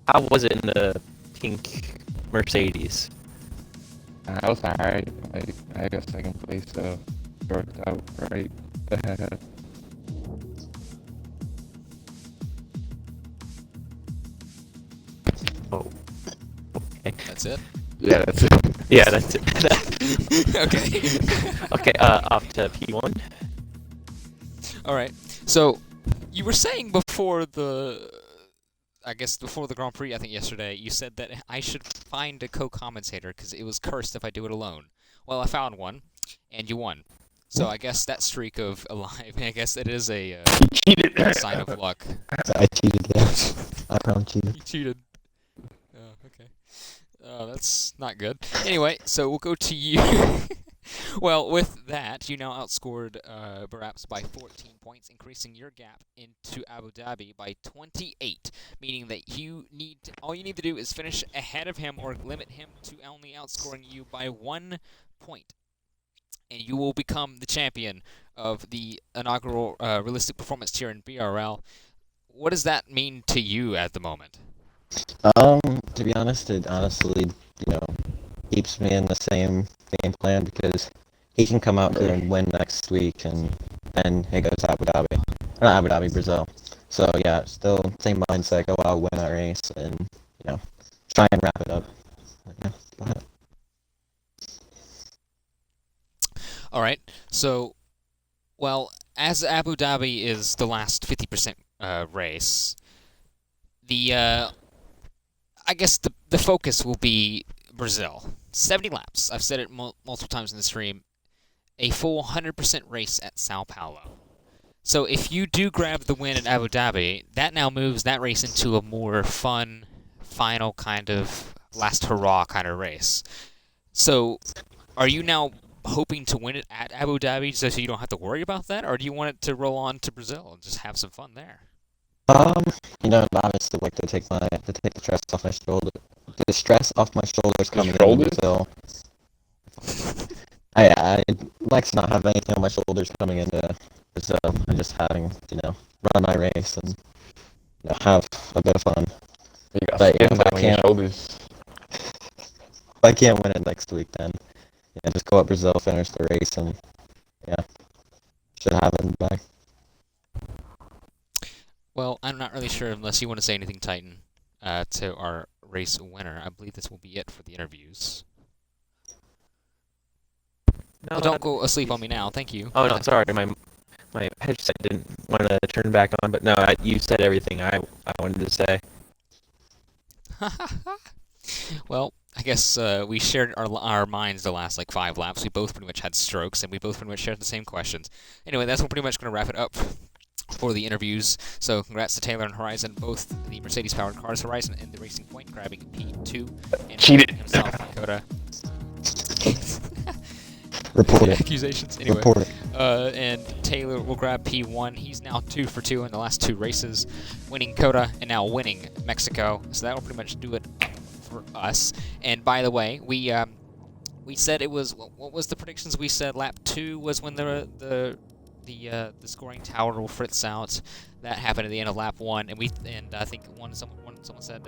how was it in the pink Mercedes? I was alright. I got second place, so it worked out right. Oh. That's it? Yeah, that's it. Yeah, that's it. Okay. Okay, off to P1. Alright, so you were saying before the Grand Prix, I think yesterday, you said that I should find a co-commentator because it was cursed if I do it alone. Well, I found one, and you won. So I guess that streak of alive, I guess it is a sign of luck. I cheated, yeah. I probably cheated. You cheated. Oh, okay. That's not good. Anyway, so we'll go to you. Well, with that, you now outscored Buraps by 14 points, increasing your gap into Abu Dhabi by 28, meaning that all you need to do is finish ahead of him or limit him to only outscoring you by 1 point. And you will become the champion of the inaugural Realistic Performance tier in BRL. What does that mean to you at the moment? To be honest, it honestly, keeps me in the same game plan because he can come out here and win next week, and then it goes to Abu Dhabi. Or not Abu Dhabi, Brazil. So yeah, still same mindset, go out, win that race, and, try and wrap it up. But, yeah, go ahead. All right. So, well, as Abu Dhabi is the last 50% race, I guess the focus will be Brazil. 70 laps. I've said it multiple times in the stream. A full 100% race at Sao Paulo. So if you do grab the win at Abu Dhabi, that now moves that race into a more fun, final kind of last hurrah kind of race. So are you now hoping to win it at Abu Dhabi so you don't have to worry about that, or do you want it to roll on to Brazil and just have some fun there? I'd honestly like to take the stress off my shoulder. The stress off my shoulders coming into Brazil. I'd like to not have anything on my shoulders coming into Brazil and just having run my race and have a bit of fun. You got But skins if I on your can't, shoulders. if I can't win it next week, then just go up Brazil, finish the race, and should have it back. Well, I'm not really sure unless you want to say anything, Titan, to our race winner. I believe this will be it for the interviews. No, Well, don't go asleep on me now. Thank you. Oh no, sorry, my headset didn't want to turn back on, but no, you said everything I wanted to say. Well, I guess we shared our minds the last 5 laps. We both pretty much had strokes, and we both pretty much shared the same questions. Anyway, that's pretty much going to wrap it up for the interviews. So congrats to Taylor and Horizon, both the Mercedes-powered cars. Horizon in the Racing Point, grabbing P2, and Cheated. himself, Dakota. Report it. Accusations. Anyway, Report it. and Taylor will grab P1. He's now 2 for 2 in the last 2 races, winning COTA and now winning Mexico. So that will pretty much do it for us. And by the way, we said it was, what was the predictions? We said lap 2 was when the scoring tower will fritz out. That happened at the end of lap 1, and I think someone said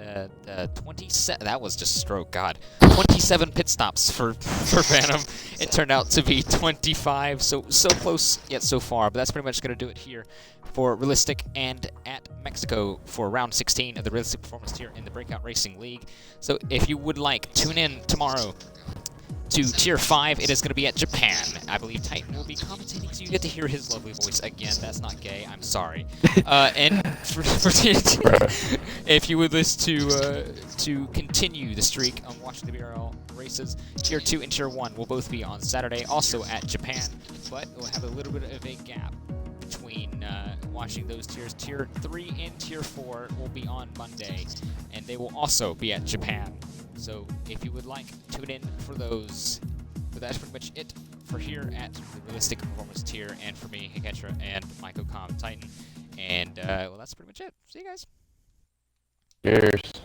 27. That was just stroke. God, 27 pit stops for Phantom. It turned out to be 25. So close yet so far. But that's pretty much going to do it here for Realistic and at Mexico for round 16 of the Realistic Performance Tier in the Breakout Racing League. So if you would like, tune in tomorrow to Tier 5, it is going to be at Japan. I believe Titan will be commentating, so you get to hear his lovely voice again. That's not gay. I'm sorry. And for Tier 2, if you would listen to continue the streak on watching the BRL races, Tier 2 and Tier 1 will both be on Saturday, also at Japan, but we'll have a little bit of a gap between watching those tiers. Tier 3 and Tier 4 will be on Monday, and they will also be at Japan. So if you would like, tune in for those. But that's pretty much it for here at the Realistic Performance Tier, and for me, Hiketra, and Michael Com Titan. And well, that's pretty much it. See you guys. Cheers.